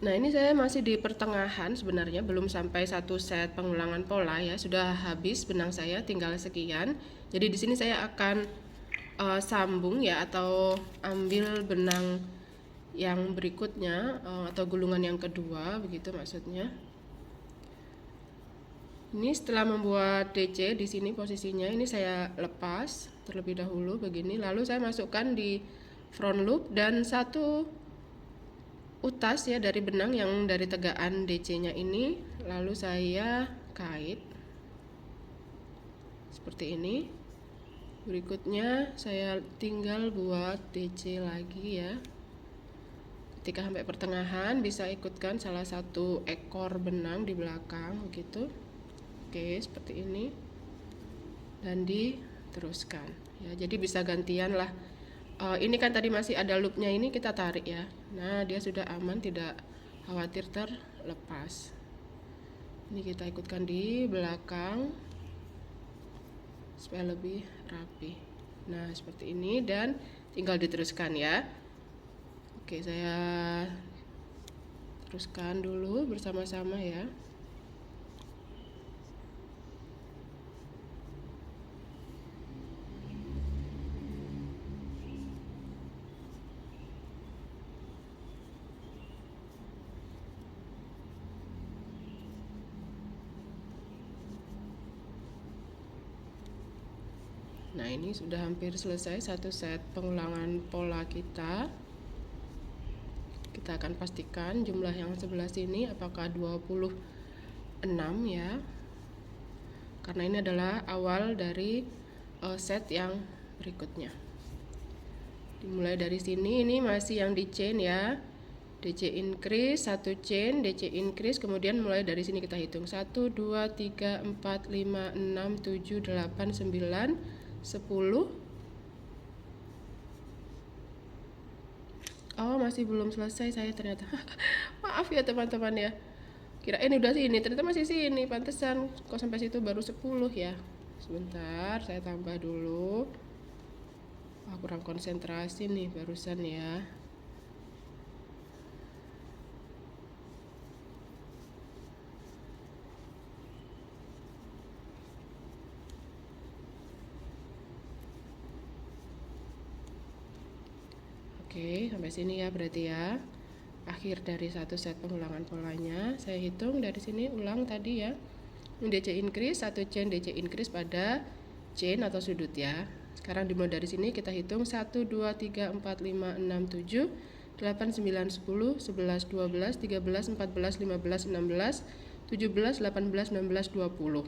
Nah, ini saya masih di pertengahan sebenarnya, belum sampai satu set pengulangan pola ya. Sudah habis benang saya, tinggal sekian. Jadi di sini saya akan sambung ya, atau ambil benang yang berikutnya atau gulungan yang kedua begitu maksudnya. Ini setelah membuat DC di sini posisinya, ini saya lepas terlebih dahulu begini, lalu saya masukkan di front loop dan satu utas ya dari benang yang dari tegaan DC-nya ini, lalu saya kait seperti ini. Berikutnya saya tinggal buat DC lagi ya. Ketika sampai pertengahan bisa ikutkan salah satu ekor benang di belakang begitu. Oke, seperti ini. Dan diteruskan ya. Jadi bisa gantian lah. Ini kan tadi masih ada loopnya, ini kita tarik ya. Nah, dia sudah aman, tidak khawatir terlepas. Ini kita ikutkan di belakang supaya lebih rapi. Nah, seperti ini dan tinggal diteruskan ya. Oke, saya teruskan dulu bersama-sama ya. Nah, ini sudah hampir selesai satu set pengulangan pola kita. Kita akan pastikan jumlah yang sebelah sini apakah 26 ya. Karena ini adalah awal dari set yang berikutnya. Dimulai dari sini, ini masih yang di chain ya. DC increase, satu chain, DC increase, kemudian mulai dari sini kita hitung 1, 2, 3, 4, 5, 6, 7, 8, 9, 10. Oh, masih belum selesai saya ternyata. Maaf ya teman-teman ya. Kirain udah sini, ternyata masih sini. Pantesan kok sampai situ baru 10 ya. Sebentar, saya tambah dulu. Kurang konsentrasi nih barusan ya. Oke, sampai sini ya berarti ya. Akhir dari satu set pengulangan polanya. Saya hitung dari sini ulang tadi ya. DC increase, satu chain DC increase pada chain atau sudut ya. Sekarang dimulai dari sini kita hitung 1, 2, 3, 4, 5, 6, 7, 8, 9, 10, 11, 12, 13, 14, 15, 16, 17, 18, 19, 20.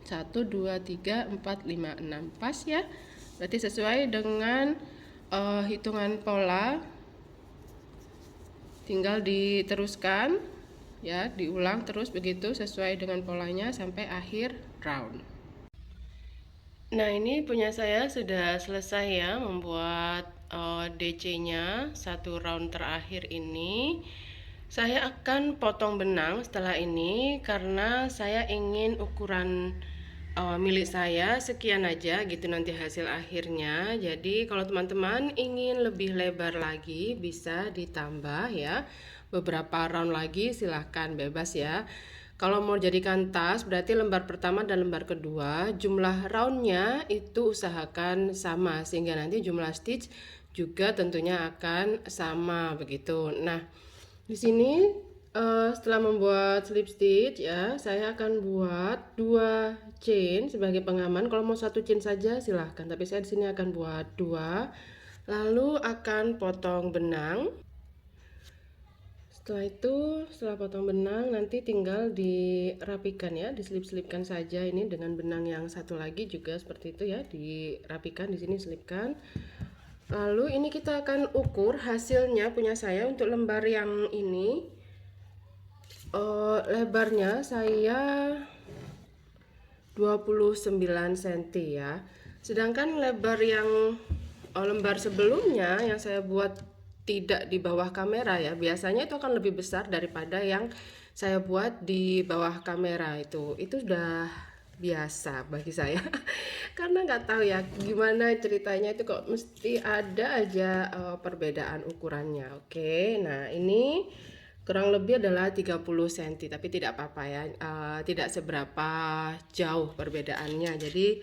1, 2, 3, 4, 5, 6. Pas ya. Berarti sesuai dengan hitungan pola. Tinggal diteruskan ya, diulang terus begitu sesuai dengan polanya sampai akhir round. Nah, ini punya saya sudah selesai ya membuat DC-nya satu round terakhir ini. Saya akan potong benang setelah ini karena saya ingin ukuran milik saya sekian aja gitu nanti hasil akhirnya. Jadi kalau teman-teman ingin lebih lebar lagi bisa ditambah ya beberapa round lagi, silahkan bebas ya. Kalau mau jadikan tas berarti lembar pertama dan lembar kedua jumlah roundnya itu usahakan sama sehingga nanti jumlah stitch juga tentunya akan sama begitu. Nah, di sini setelah membuat slip stitch ya, saya akan buat 2 chain sebagai pengaman. Kalau mau 1 chain saja silahkan, tapi saya di sini akan buat 2. Lalu akan potong benang. Setelah itu, setelah potong benang nanti tinggal dirapikan ya, diselip-selipkan saja ini dengan benang yang satu lagi juga seperti itu ya, dirapikan di sini selipkan. Lalu ini kita akan ukur hasilnya punya saya untuk lembar yang ini. Lebarnya saya 29 cm ya. Sedangkan lebar yang lembar sebelumnya yang saya buat tidak di bawah kamera ya, biasanya itu akan lebih besar daripada yang saya buat di bawah kamera itu. Itu sudah biasa bagi saya. Karena nggak tahu ya gimana ceritanya itu kok mesti ada aja perbedaan ukurannya. Oke, nah ini kurang lebih adalah 30 cm, tapi tidak apa-apa ya, tidak seberapa jauh perbedaannya. Jadi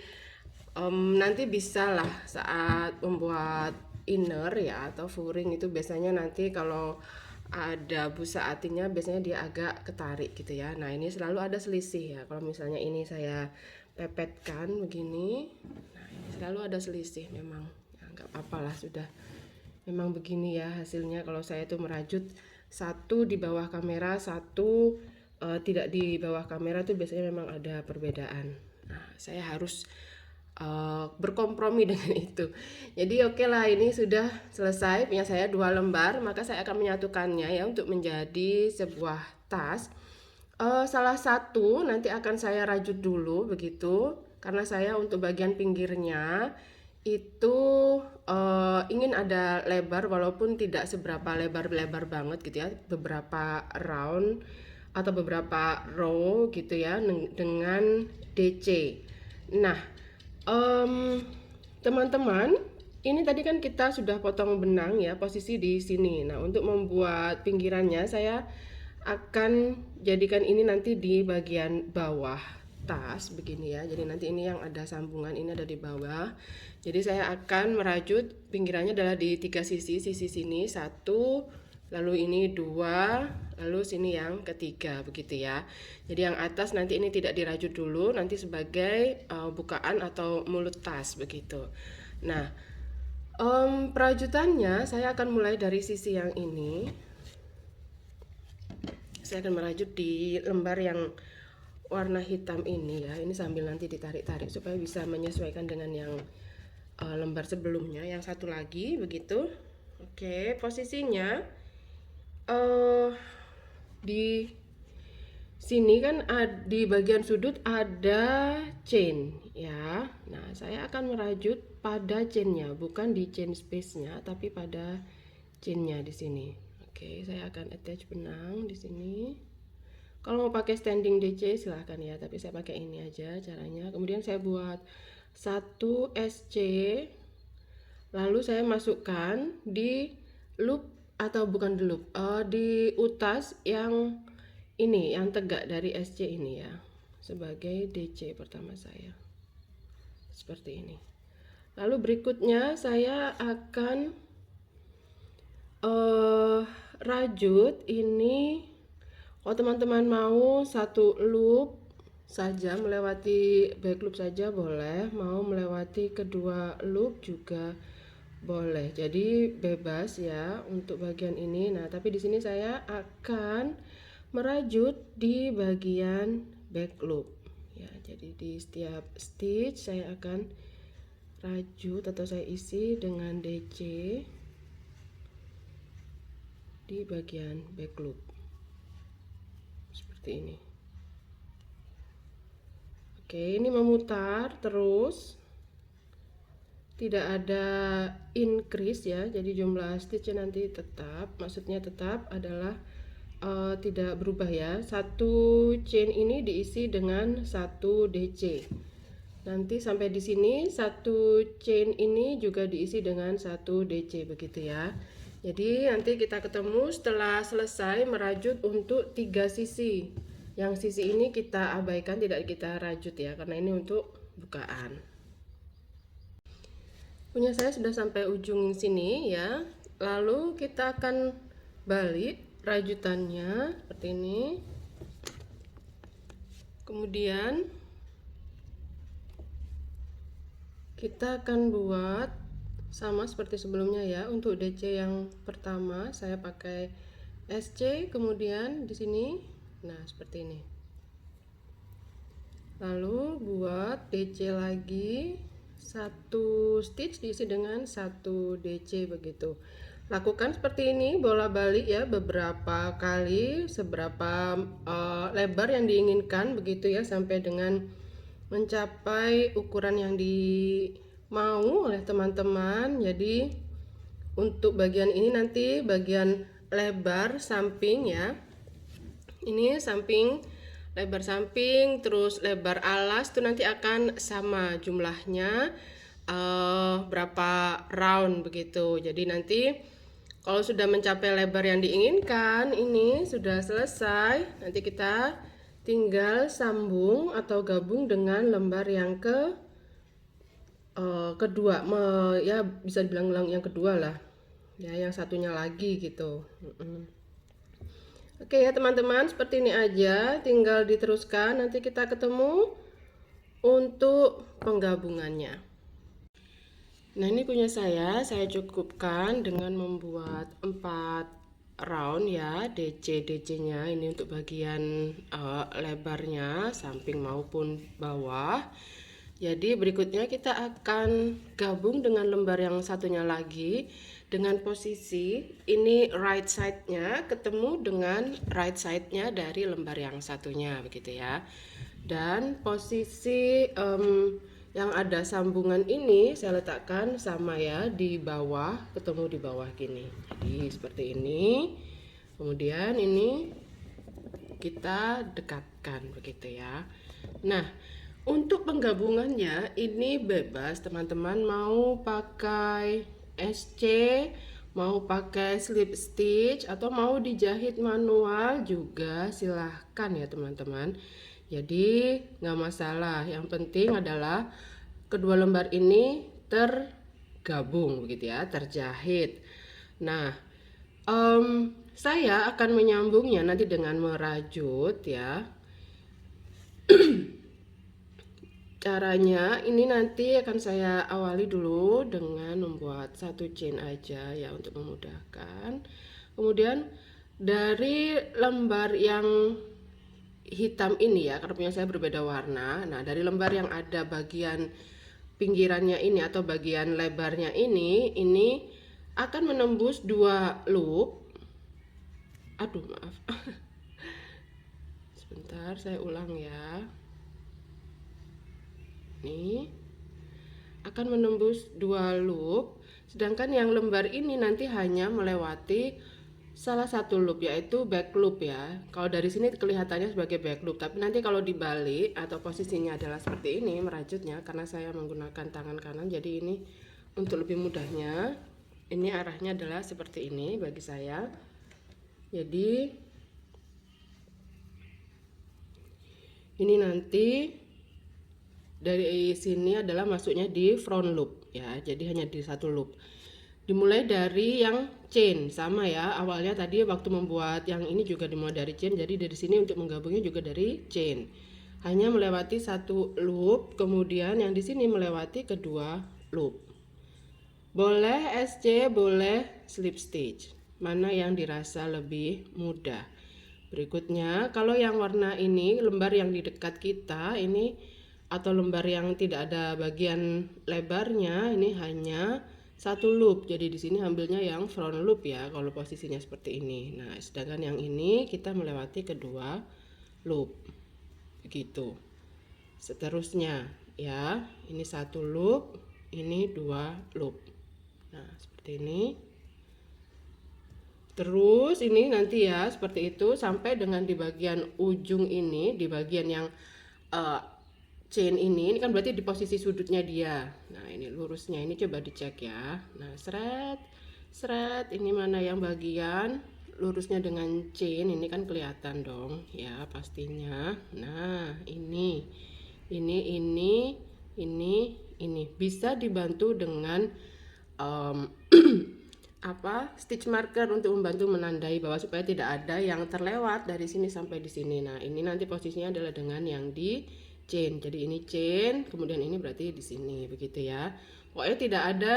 nanti bisalah saat membuat inner ya atau furing itu biasanya nanti kalau ada busa atinya biasanya dia agak ketarik gitu ya. Nah, ini selalu ada selisih ya. Kalau misalnya ini saya pepetkan begini, nah ini selalu ada selisih memang. Ya, nggak apa-apa lah sudah. Memang begini ya hasilnya kalau saya itu merajut satu di bawah kamera, satu tidak di bawah kamera tuh biasanya memang ada perbedaan. Nah, saya harus berkompromi dengan itu. Jadi oke lah, ini sudah selesai punya saya 2 lembar, maka saya akan menyatukannya ya untuk menjadi sebuah tas. Salah satu nanti akan saya rajut dulu begitu, karena saya untuk bagian pinggirnya itu ingin ada lebar walaupun tidak seberapa lebar-lebar banget gitu ya, beberapa round atau beberapa row gitu ya dengan DC. Nah, teman-teman, ini tadi kan kita sudah potong benang ya, posisi di sini. Nah, untuk membuat pinggirannya saya akan jadikan ini nanti di bagian bawah tas begini ya. Jadi nanti ini yang ada sambungan ini ada di bawah. Jadi saya akan merajut pinggirannya adalah di 3 sisi, sisi sini 1, lalu ini 2, lalu sini yang ketiga begitu ya. Jadi yang atas nanti ini tidak dirajut dulu, nanti sebagai bukaan atau mulut tas begitu. Nah, perajutannya saya akan mulai dari sisi yang ini. Saya akan merajut di lembar yang warna hitam ini ya. Ini sambil nanti ditarik-tarik supaya bisa menyesuaikan dengan yang lembar sebelumnya, yang satu lagi begitu. Oke, posisinya di sini kan di bagian sudut ada chain ya. Nah, saya akan merajut pada chainnya, bukan di chain space-nya, tapi pada chainnya di sini. Oke, saya akan attach benang di sini. Kalau mau pakai standing DC silahkan ya, tapi saya pakai ini aja caranya. Kemudian saya buat 1 SC, lalu saya masukkan di loop atau bukan di loop, di utas yang ini yang tegak dari SC ini ya, sebagai DC pertama saya seperti ini. Lalu berikutnya saya akan eh rajut ini, kalau teman-teman mau satu loop saja, melewati back loop saja boleh, mau melewati kedua loop juga boleh. Jadi bebas ya untuk bagian ini. Nah, tapi di sini saya akan merajut di bagian back loop. Ya, jadi di setiap stitch saya akan rajut atau saya isi dengan DC di bagian back loop seperti ini. Oke, ini memutar terus, tidak ada increase ya, jadi jumlah stitchnya nanti tetap, maksudnya tetap adalah tidak berubah ya. Satu chain ini diisi dengan satu DC. Nanti sampai di sini satu chain ini juga diisi dengan satu DC begitu ya. Jadi nanti kita ketemu setelah selesai merajut untuk 3 sisi. Yang sisi ini kita abaikan, tidak kita rajut ya, karena ini untuk bukaan. Punya saya sudah sampai ujung sini ya. Lalu kita akan balik rajutannya seperti ini. Kemudian kita akan buat sama seperti sebelumnya ya. Untuk DC yang pertama saya pakai SC, kemudian di sini nah seperti ini. Lalu buat DC lagi, satu stitch diisi dengan satu DC begitu. Lakukan seperti ini bolak-balik ya beberapa kali, seberapa lebar yang diinginkan begitu ya, sampai dengan mencapai ukuran yang dimau oleh teman-teman. Jadi untuk bagian ini nanti bagian lebar samping ya, ini samping, lebar samping, terus lebar alas itu nanti akan sama jumlahnya, berapa round begitu. Jadi nanti kalau sudah mencapai lebar yang diinginkan, ini sudah selesai, nanti kita tinggal sambung atau gabung dengan lembar yang kedua, ya bisa dibilang yang kedua lah ya, yang satunya lagi gitu. Oke ya teman-teman, seperti ini aja, tinggal diteruskan, nanti kita ketemu untuk penggabungannya. Nah, ini punya saya cukupkan dengan membuat 4 round ya, DC-nya ini untuk bagian lebarnya samping maupun bawah. Jadi berikutnya kita akan gabung dengan lembar yang satunya lagi dengan posisi ini right side-nya ketemu dengan right side-nya dari lembar yang satunya begitu ya. Dan posisi yang ada sambungan ini saya letakkan sama ya di bawah, ketemu di bawah gini. Jadi seperti ini. Kemudian ini kita dekatkan begitu ya. Nah, untuk penggabungannya ini bebas teman-teman, mau pakai SC, mau pakai slip stitch, atau mau dijahit manual juga silahkan ya teman-teman. Jadi nggak masalah, yang penting adalah kedua lembar ini tergabung begitu ya, terjahit. Nah, saya akan menyambungnya nanti dengan merajut ya. Caranya ini nanti akan saya awali dulu dengan membuat satu chain aja ya untuk memudahkan. Kemudian dari lembar yang hitam ini ya, karena punya saya berbeda warna. Nah, dari lembar yang ada bagian pinggirannya ini atau bagian lebarnya ini akan menembus 2 loop. Aduh, maaf. Sebentar, saya ulang ya. Ini akan menembus 2 loop, sedangkan yang lembar ini nanti hanya melewati salah satu loop, yaitu back loop ya. Kalau dari sini kelihatannya sebagai back loop, tapi nanti kalau dibalik atau posisinya adalah seperti ini merajutnya, karena saya menggunakan tangan kanan, jadi ini untuk lebih mudahnya ini arahnya adalah seperti ini bagi saya. Jadi ini nanti dari sini adalah masuknya di front loop ya, jadi hanya di satu loop. dimulai dari yang chain, sama ya. Awalnya tadi waktu membuat yang ini juga dimulai dari chain, jadi dari sini untuk menggabungnya juga dari chain. Hanya melewati satu loop, kemudian yang di sini melewati kedua loop. Boleh SC, boleh slip stitch. Mana yang dirasa lebih mudah? Berikutnya, kalau yang warna ini, lembar yang di dekat kita ini atau lembar yang tidak ada bagian lebarnya, ini hanya satu loop. Jadi di sini ambilnya yang front loop ya, kalau posisinya seperti ini. Nah, sedangkan yang ini kita melewati kedua loop. Begitu. Seterusnya ya, ini satu loop, ini dua loop. Nah, seperti ini. Terus ini nanti ya seperti itu sampai dengan di bagian ujung ini, di bagian yang chain ini kan berarti di posisi sudutnya dia. Nah, ini lurusnya ini coba dicek ya. Nah, seret ini mana yang bagian lurusnya dengan chain ini kan kelihatan dong ya pastinya. Nah, ini bisa dibantu dengan stitch marker untuk membantu menandai bahwa supaya tidak ada yang terlewat dari sini sampai di sini. Nah, ini nanti posisinya adalah dengan yang di chain. Jadi ini chain, kemudian ini berarti di sini, begitu ya. Pokoknya tidak ada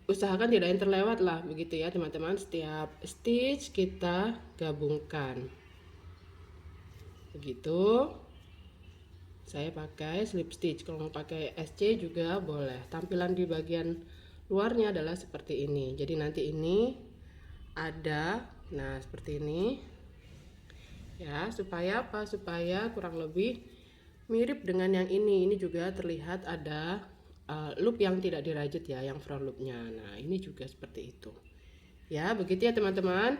usahakan tidak ada yang terlewat lah, begitu ya, teman-teman. Setiap stitch kita gabungkan. Begitu. Saya pakai slip stitch. Kalau mau pakai SC juga boleh. Tampilan di bagian luarnya adalah seperti ini. Jadi nanti ini ada, nah seperti ini ya, supaya apa? Supaya kurang lebih mirip dengan yang ini. Ini juga terlihat ada loop yang tidak dirajut ya, yang front loopnya. Nah, ini juga seperti itu ya. Begitu ya teman-teman.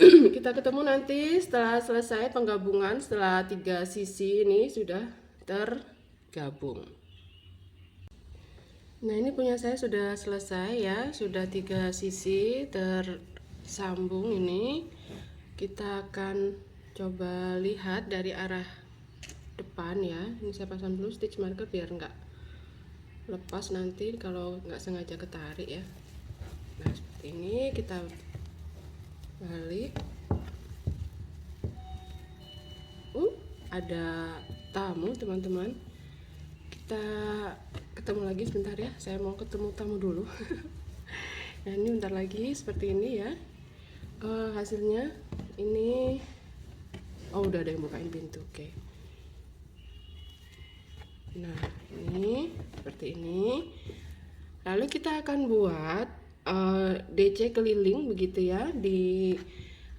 Kita ketemu nanti setelah selesai penggabungan, setelah 3 sisi ini sudah tergabung. Nah, ini punya saya sudah selesai ya, sudah 3 sisi tersambung ini. Kita akan coba lihat dari arah depan ya. Ini saya pasang dulu stitch marker biar nggak lepas nanti kalau nggak sengaja ketarik ya. Nah, seperti ini kita balik. Ada tamu teman-teman. Kita ketemu lagi sebentar ya, saya mau ketemu tamu dulu. Nah, ini bentar lagi seperti ini ya. Hasilnya ini udah ada yang bukain pintu. Oke. Nah, ini seperti ini. Lalu kita akan buat DC keliling begitu ya. Di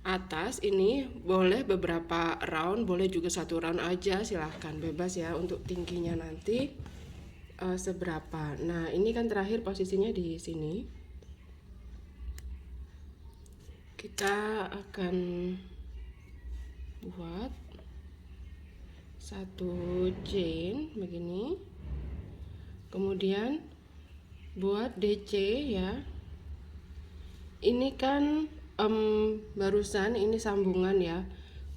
atas ini boleh beberapa round, boleh juga satu round aja, silahkan bebas ya untuk tingginya nanti seberapa. Nah, ini kan terakhir posisinya di sini. Kita akan buat satu chain begini, kemudian buat DC ya. Ini kan barusan ini sambungan ya.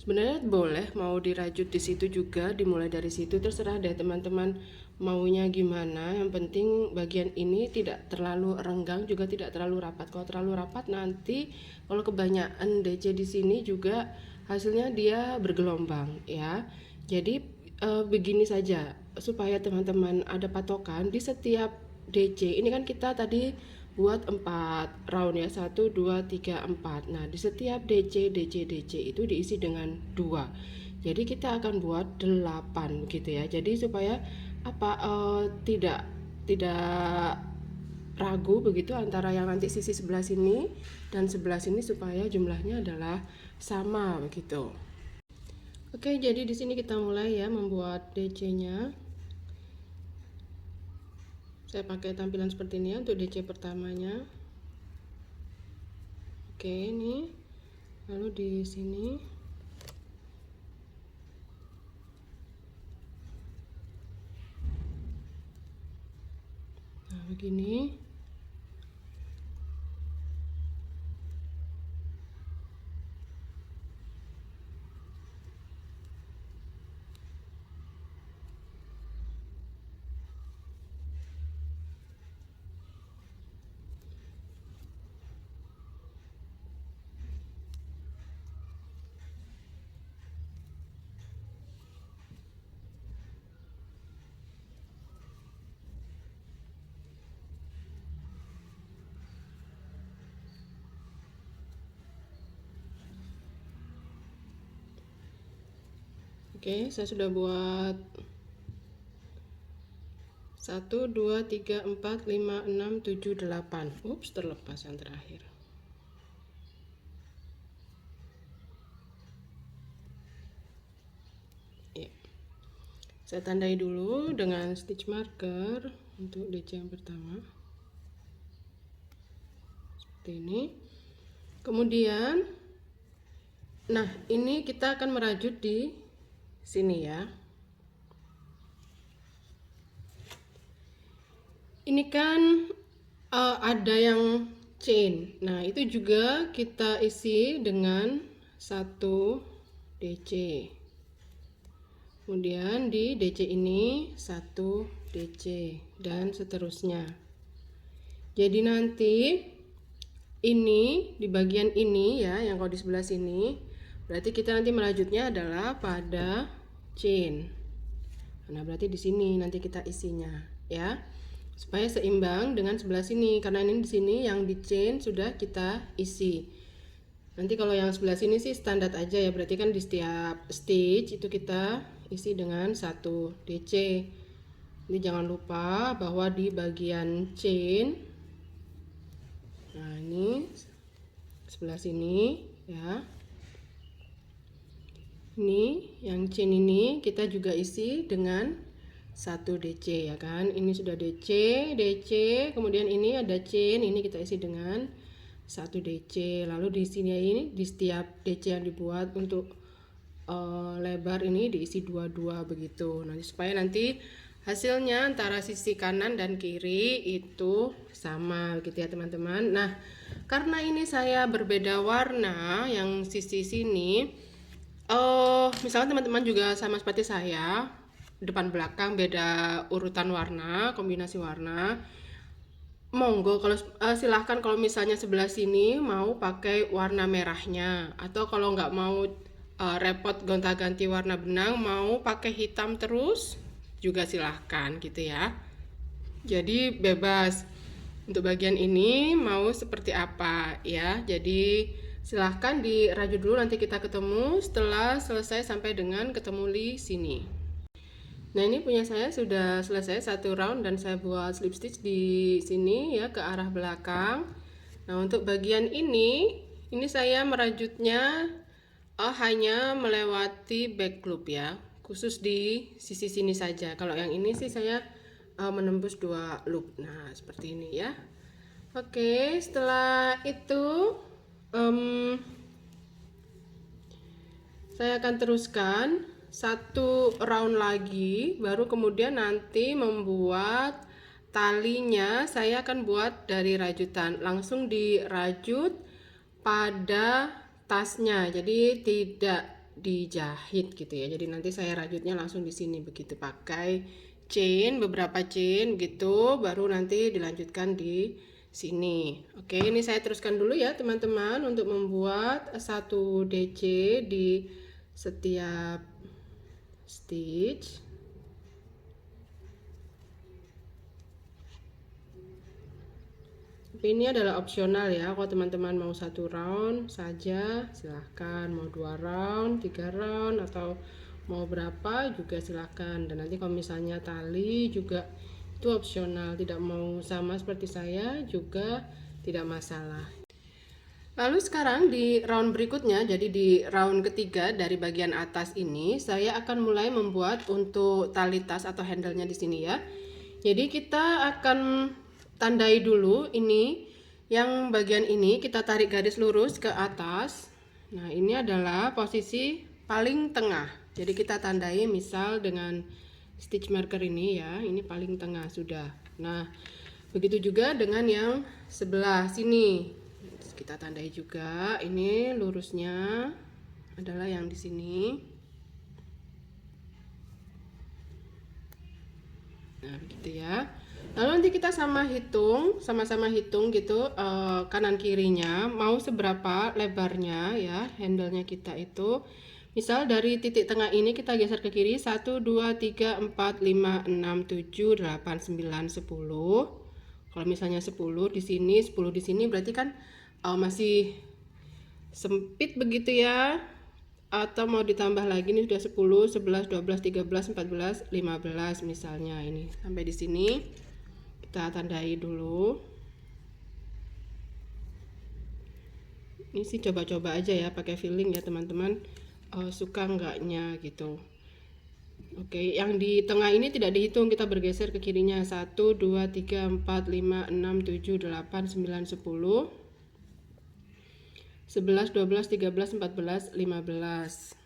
Sebenarnya boleh mau dirajut di situ juga, dimulai dari situ, terserah deh teman-teman maunya gimana. Yang penting bagian ini tidak terlalu renggang juga tidak terlalu rapat. Kalau terlalu rapat nanti kalau kebanyakan DC di sini juga hasilnya dia bergelombang ya. Jadi begini saja supaya teman-teman ada patokan di setiap DC. Ini kan kita tadi buat 4 round ya, 1 2 3 4. Nah, di setiap DC itu diisi dengan 2. Jadi kita akan buat 8 gitu ya. Jadi supaya tidak ragu begitu antara yang nanti sisi sebelah sini dan sebelah sini, supaya jumlahnya adalah sama begitu. Oke, jadi di sini kita mulai ya membuat DC-nya. Saya pakai tampilan seperti ini ya untuk DC pertamanya. Oke, ini lalu di sini nah begini. Oke, saya sudah buat 1, 2, 3, 4, 5, 6, 7, 8. Ups, terlepas yang terakhir. Ya. Saya tandai dulu dengan stitch marker untuk DC yang pertama. Seperti ini. Kemudian, nah ini kita akan merajut di sini ya. Ini kan ada yang chain. Nah, itu juga kita isi dengan 1 DC. Kemudian di DC ini 1 DC dan seterusnya. Jadi nanti ini di bagian ini ya, yang kalau di sebelah sini, berarti kita nanti merajutnya adalah pada chain. Nah, berarti di sini nanti kita isinya ya. Supaya seimbang dengan sebelah sini, karena ini di sini yang di chain sudah kita isi. Nanti kalau yang sebelah sini sih standar aja ya, berarti kan di setiap stitch itu kita isi dengan 1 DC. Ini jangan lupa bahwa di bagian chain, nah ini sebelah sini ya, ini yang chain ini kita juga isi dengan 1 DC ya kan. Ini sudah DC, DC, kemudian ini ada chain, ini kita isi dengan 1 DC. Lalu di sini ini di setiap DC yang dibuat untuk lebar ini diisi 2-2 begitu. Nanti supaya nanti hasilnya antara sisi kanan dan kiri itu sama gitu ya teman-teman. Nah, karena ini saya berbeda warna yang sisi sini, misalnya teman-teman juga sama seperti saya, depan belakang beda urutan warna, kombinasi warna, monggo kalau silahkan kalau misalnya sebelah sini mau pakai warna merahnya, atau kalau nggak mau repot gonta-ganti warna benang, mau pakai hitam terus juga silahkan gitu ya. Jadi bebas untuk bagian ini mau seperti apa ya. Jadi silahkan dirajut dulu, nanti kita ketemu setelah selesai sampai dengan ketemu di sini. Nah, ini punya saya sudah selesai 1 round dan saya buat slip stitch di sini ya ke arah belakang. Nah, untuk bagian ini saya merajutnya hanya melewati back loop ya, khusus di sisi sini saja. Kalau yang ini sih saya menembus 2 loop. Nah, seperti ini ya. Oke, setelah itu saya akan teruskan 1 round lagi, baru kemudian nanti membuat talinya saya akan buat dari rajutan, langsung dirajut pada tasnya, jadi tidak dijahit gitu ya. Jadi nanti saya rajutnya langsung di sini begitu, pakai chain, beberapa chain gitu, baru nanti dilanjutkan di sini. Oke, ini saya teruskan dulu ya teman-teman untuk membuat 1 DC di setiap stitch. Tapi ini adalah opsional ya, kalau teman-teman mau 1 round saja silahkan, mau 2 round, 3 round, atau mau berapa juga silahkan. Dan nanti kalau misalnya tali juga itu opsional, tidak mau sama seperti saya juga tidak masalah. Lalu sekarang di round berikutnya, jadi di round ketiga dari bagian atas ini saya akan mulai membuat untuk tali tas atau handle-nya di sini ya. Jadi kita akan tandai dulu ini, yang bagian ini kita tarik garis lurus ke atas. Nah, ini adalah posisi paling tengah. Jadi kita tandai misal dengan stitch marker ini ya, ini paling tengah sudah. Nah, begitu juga dengan yang sebelah sini. Kita tandai juga, ini lurusnya adalah yang di sini. Nah, begitu ya. Lalu nanti kita sama-sama hitung gitu kanan kirinya mau seberapa lebarnya ya handle-nya kita itu. Misal dari titik tengah ini kita geser ke kiri 1 2 3 4 5 6 7 8 9 10. Kalau misalnya 10 di sini, 10 di sini berarti kan masih sempit begitu ya. atau mau ditambah lagi nih sudah 10, 11, 12, 13, 14, 15 misalnya. Ini sampai di sini kita tandai dulu. Ini sih coba-coba aja ya, pakai feeling ya teman-teman, suka enggaknya gitu. Oke, yang di tengah ini tidak dihitung, kita bergeser ke kirinya. 1, 2, 3, 4, 5, 6, 7, 8, 9, 10, 11, 12, 13, 14, 15.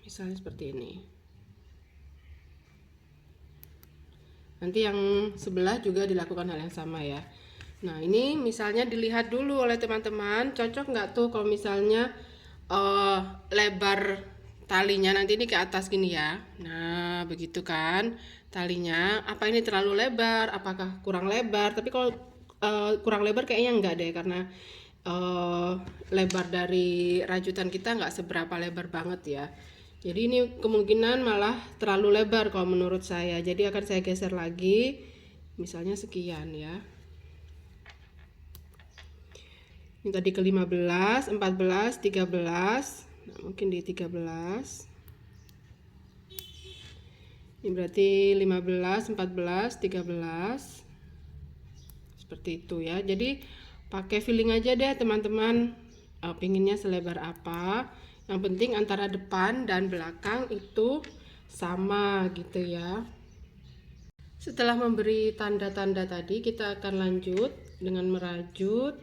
Misalnya seperti ini. Nanti yang sebelah juga dilakukan hal yang sama ya. Nah, ini misalnya dilihat dulu oleh teman-teman, cocok nggak tuh kalau misalnya lebar talinya nanti ini ke atas gini ya. Nah, begitu kan talinya. Apa ini terlalu lebar? Apakah kurang lebar? Tapi kalau kurang lebar kayaknya enggak deh, karena lebar dari rajutan kita nggak seberapa lebar banget ya. Jadi ini kemungkinan malah terlalu lebar kalau menurut saya. Jadi akan saya geser lagi. Misalnya sekian ya. Ini tadi ke 15, 14, 13. Nah, mungkin di 13. Ini berarti 15, 14, 13. Seperti itu ya. Jadi pakai feeling aja deh teman-teman, pinginnya selebar apa. Yang penting antara depan dan belakang itu sama gitu ya. Setelah memberi tanda-tanda tadi, kita akan lanjut dengan merajut.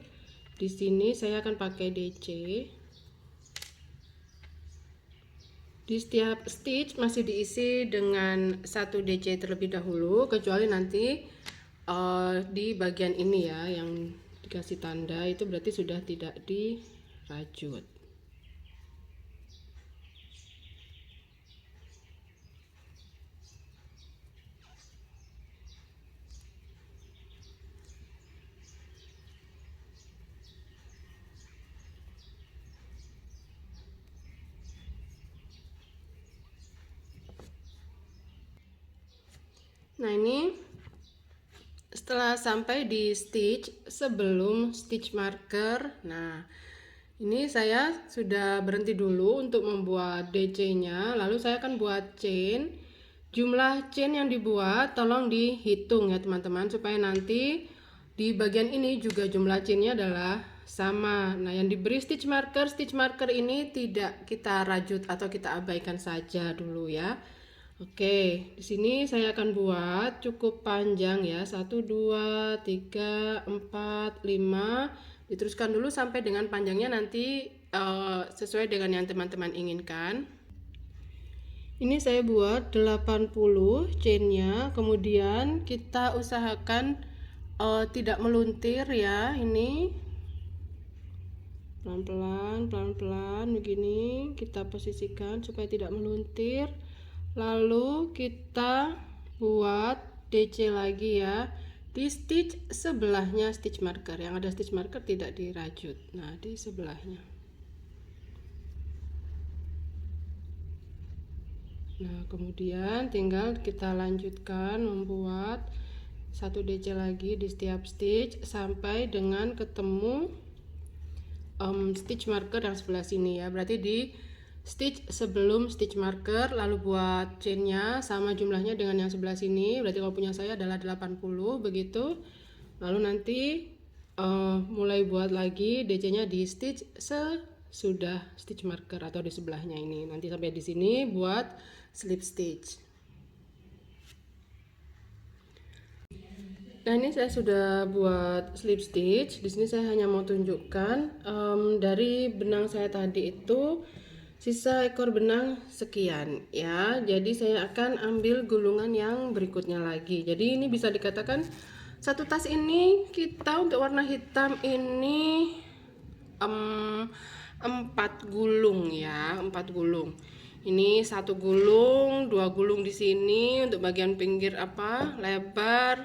Di sini saya akan pakai DC. Di setiap stitch masih diisi dengan 1 DC terlebih dahulu, kecuali nanti di bagian ini ya yang dikasih tanda itu berarti sudah tidak dirajut. Nah, ini setelah sampai di stitch sebelum stitch marker. Nah, ini saya sudah berhenti dulu untuk membuat DC-nya, lalu saya akan buat chain. Jumlah chain yang dibuat tolong dihitung ya teman-teman, supaya nanti di bagian ini juga jumlah chainnya adalah sama. Nah, yang diberi stitch marker ini tidak kita rajut atau kita abaikan saja dulu ya. Oke, di sini saya akan buat cukup panjang ya, 1, 2, 3, 4, 5. Diteruskan dulu sampai dengan panjangnya nanti sesuai dengan yang teman-teman inginkan. Ini saya buat 80 chainnya, kemudian kita usahakan tidak meluntir ya. Ini pelan-pelan begini kita posisikan supaya tidak meluntir. Lalu kita buat DC lagi ya, di stitch sebelahnya stitch marker. Yang ada stitch marker tidak dirajut. Nah, di sebelahnya. Nah, kemudian tinggal kita lanjutkan membuat 1 DC lagi di setiap stitch sampai dengan ketemu stitch marker yang sebelah sini ya. Berarti di stitch sebelum stitch marker, lalu buat chainnya sama jumlahnya dengan yang sebelah sini. Berarti kalau punya saya adalah 80 begitu. Lalu nanti mulai buat lagi DC-nya di stitch sesudah stitch marker atau di sebelahnya ini. Nanti sampai di sini buat slip stitch. Nah, ini saya sudah buat slip stitch. Di sini saya hanya mau tunjukkan dari benang saya tadi itu sisa ekor benang sekian ya. Jadi saya akan ambil gulungan yang berikutnya lagi. Jadi ini bisa dikatakan satu tas ini kita untuk warna hitam ini 4 gulung ya, 4 gulung. Ini 1 gulung, 2 gulung di sini untuk bagian pinggir lebar.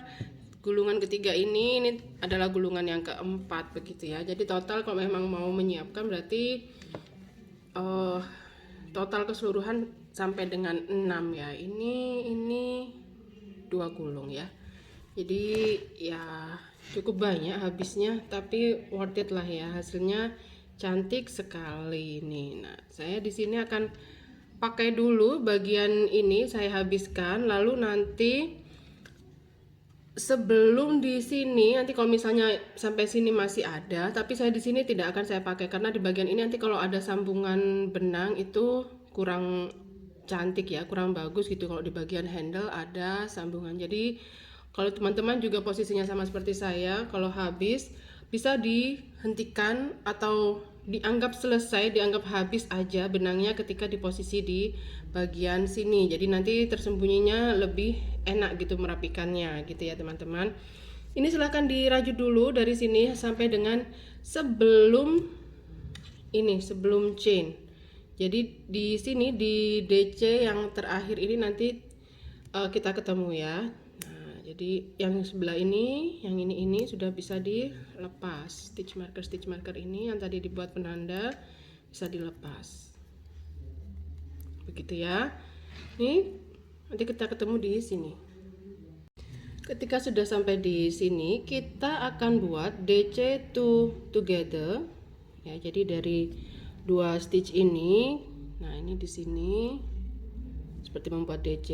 Gulungan ketiga ini adalah gulungan yang keempat begitu ya. Jadi total kalau memang mau menyiapkan berarti total keseluruhan sampai dengan 6 ya. Ini 2 gulung ya. Jadi ya cukup banyak habisnya, tapi worth it lah ya, hasilnya cantik sekali nih. Nah, saya di sini akan pakai dulu bagian ini, saya habiskan, lalu nanti sebelum di sini, nanti kalau misalnya sampai sini masih ada, tapi saya di sini tidak akan saya pakai karena di bagian ini nanti kalau ada sambungan benang itu kurang cantik ya, kurang bagus gitu kalau di bagian handle ada sambungan. Jadi kalau teman-teman juga posisinya sama seperti saya, kalau habis bisa dihentikan atau dianggap selesai, dianggap habis aja benangnya ketika di posisi di bagian sini. Jadi nanti tersembunyinya lebih enak gitu merapikannya gitu ya teman-teman. Ini silahkan dirajut dulu dari sini sampai dengan sebelum ini, sebelum chain. Jadi di sini di DC yang terakhir ini nanti kita ketemu ya. Nah, jadi yang sebelah ini, yang ini sudah bisa dilepas. Stitch marker ini yang tadi dibuat penanda bisa dilepas. Begitu ya. Nih, nanti kita ketemu di sini. Ketika sudah sampai di sini, kita akan buat DC two together. Ya, jadi dari dua stitch ini, nah ini di sini seperti membuat DC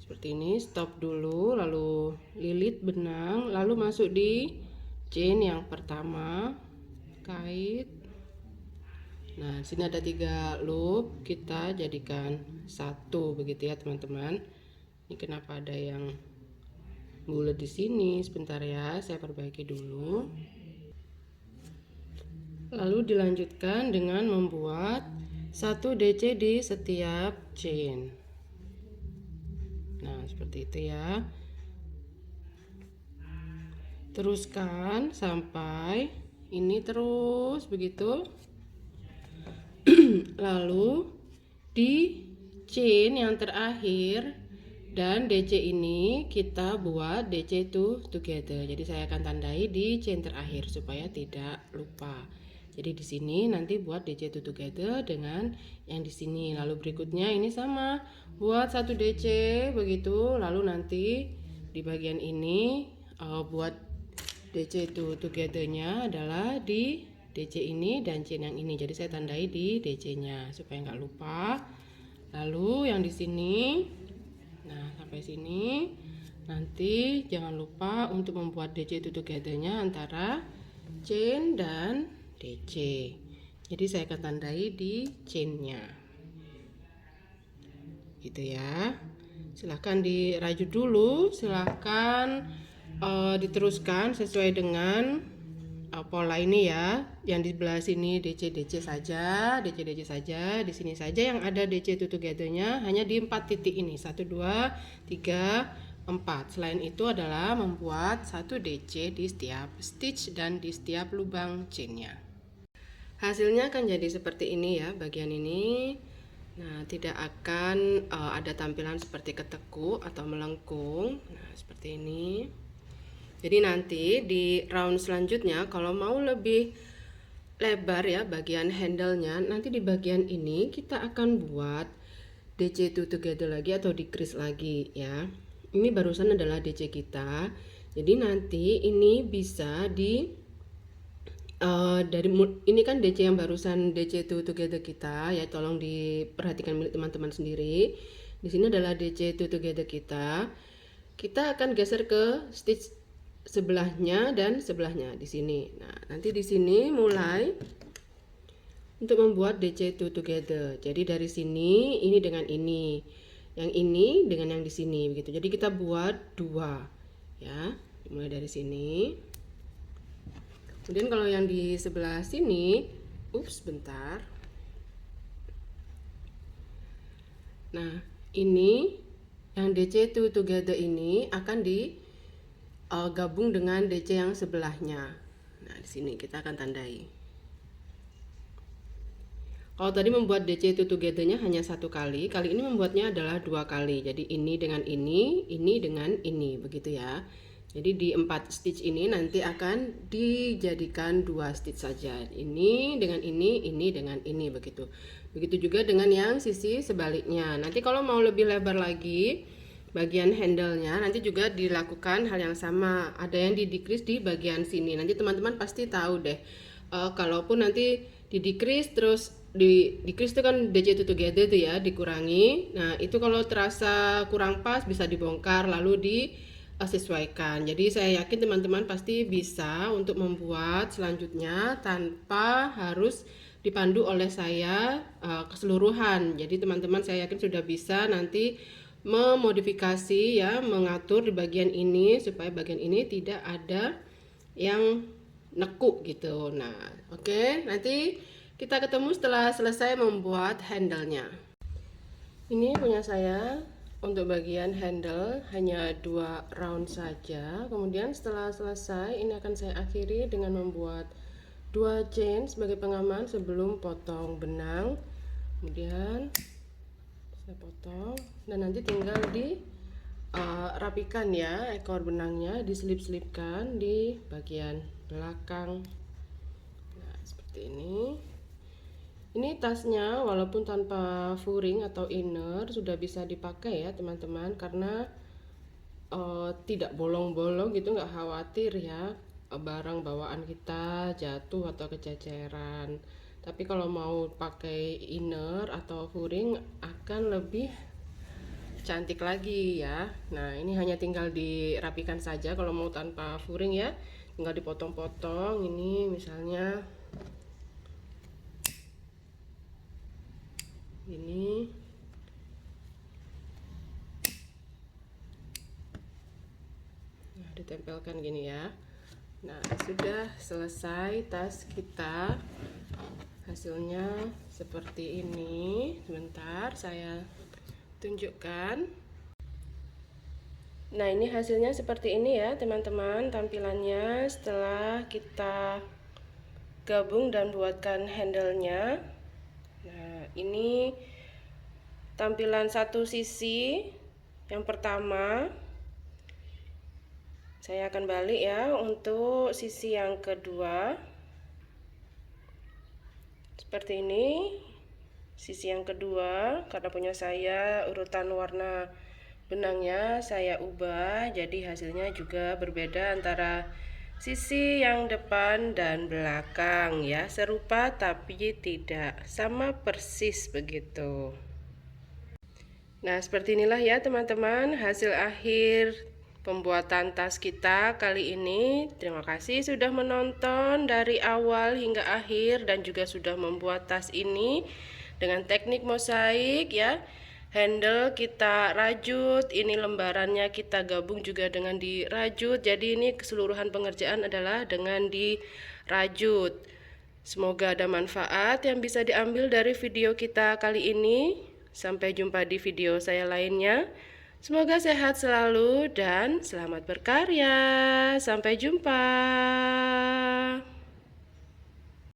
seperti ini, stop dulu, lalu lilit benang, lalu masuk di chain yang pertama, kait. Nah, di sini ada 3 loop, kita jadikan satu begitu ya teman-teman. Ini kenapa ada yang bulat di sini? Sebentar ya, saya perbaiki dulu. Lalu dilanjutkan dengan membuat 1 DC di setiap chain. Nah, seperti itu ya. Teruskan sampai ini terus begitu. Lalu di chain yang terakhir dan DC ini kita buat DC two together. Jadi saya akan tandai di chain terakhir supaya tidak lupa. Jadi di sini nanti buat DC two together dengan yang di sini. Lalu berikutnya ini sama, buat 1 DC begitu. Lalu nanti di bagian ini buat DC two together-nya adalah di DC ini dan chain yang ini. Jadi saya tandai di DC-nya supaya nggak lupa. Lalu yang di sini, nah sampai sini nanti jangan lupa untuk membuat DC two together-nya antara chain dan DC. Jadi saya akan tandai di chainnya gitu ya. Silahkan dirajut dulu, silahkan diteruskan sesuai dengan pola ini ya. Yang di sebelah sini DC saja, DC saja. Di sini saja yang ada DC two together-nya hanya di 4 titik ini, 1 2 3 4. Selain itu adalah membuat 1 DC di setiap stitch dan di setiap lubang chainnya. Hasilnya akan jadi seperti ini ya, bagian ini. Nah, tidak akan ada tampilan seperti ketekuk atau melengkung. Nah, seperti ini. Jadi nanti di round selanjutnya kalau mau lebih lebar ya bagian handle-nya, nanti di bagian ini kita akan buat DC two together lagi atau decrease lagi ya. Ini barusan adalah DC kita. Jadi nanti ini bisa di dari ini kan DC yang barusan DC two together kita ya, tolong diperhatikan milik teman-teman sendiri. Di sini adalah DC two together kita. Kita akan geser ke stitch sebelahnya dan sebelahnya di sini. Nah, nanti di sini mulai untuk membuat DC two together. Jadi dari sini ini dengan ini, yang ini dengan yang di sini begitu. Jadi kita buat 2 ya. Mulai dari sini. Kemudian kalau yang di sebelah sini, bentar. Nah, ini yang DC two together ini akan digabung dengan DC yang sebelahnya. Nah, di sini kita akan tandai. Kalau tadi membuat DC two together-nya hanya 1 kali, kali ini membuatnya adalah 2 kali. Jadi ini dengan ini dengan ini, begitu ya. Jadi di 4 stitch ini nanti akan dijadikan 2 stitch saja. Ini dengan ini dengan ini begitu. Begitu juga dengan yang sisi sebaliknya. Nanti kalau mau lebih lebar lagi bagian handle-nya nanti juga dilakukan hal yang sama. Ada yang di decrease di bagian sini. Nanti teman-teman pasti tahu deh kalaupun nanti di decrease terus di decrease itu kan DC itu together itu ya dikurangi. Nah itu kalau terasa kurang pas bisa dibongkar lalu disesuaikan. Jadi saya yakin teman-teman pasti bisa untuk membuat selanjutnya tanpa harus dipandu oleh saya keseluruhan. Jadi teman-teman saya yakin sudah bisa nanti memodifikasi ya, mengatur di bagian ini supaya bagian ini tidak ada yang nekuk gitu. Nah, oke, nanti kita ketemu setelah selesai membuat handle-nya. Ini punya saya untuk bagian handle hanya 2 round saja. Kemudian setelah selesai ini akan saya akhiri dengan membuat 2 chain sebagai pengaman sebelum potong benang. Kemudian saya potong dan nanti tinggal rapikan ya, ekor benangnya diselip-selipkan di bagian belakang. Nah, seperti ini. Ini tasnya walaupun tanpa furing atau inner sudah bisa dipakai ya teman-teman, karena tidak bolong-bolong gitu, nggak khawatir ya barang bawaan kita jatuh atau kececeran. Tapi kalau mau pakai inner atau furing akan lebih cantik lagi ya. Nah ini hanya tinggal dirapikan saja kalau mau tanpa furing ya, tinggal dipotong-potong. Ini misalnya ini, nah ditempelkan gini ya. Nah sudah selesai tas kita, hasilnya seperti ini. Sebentar saya tunjukkan. Nah ini hasilnya seperti ini ya teman-teman, tampilannya setelah kita gabung dan buatkan handle-nya. Nah ini tampilan satu sisi yang pertama. Saya akan balik ya untuk sisi yang kedua. Seperti ini sisi yang kedua, karena punya saya urutan warna benangnya saya ubah jadi hasilnya juga berbeda antara sisi yang depan dan belakang ya, serupa tapi tidak sama persis begitu. Nah seperti inilah ya teman-teman hasil akhir pembuatan tas kita kali ini. Terima kasih sudah menonton dari awal hingga akhir dan juga sudah membuat tas ini dengan teknik mosaik ya. Handle kita rajut, ini lembarannya kita gabung juga dengan dirajut. Jadi ini keseluruhan pengerjaan adalah dengan dirajut. Semoga ada manfaat yang bisa diambil dari video kita kali ini. Sampai jumpa di video saya lainnya. Semoga sehat selalu dan selamat berkarya. Sampai jumpa.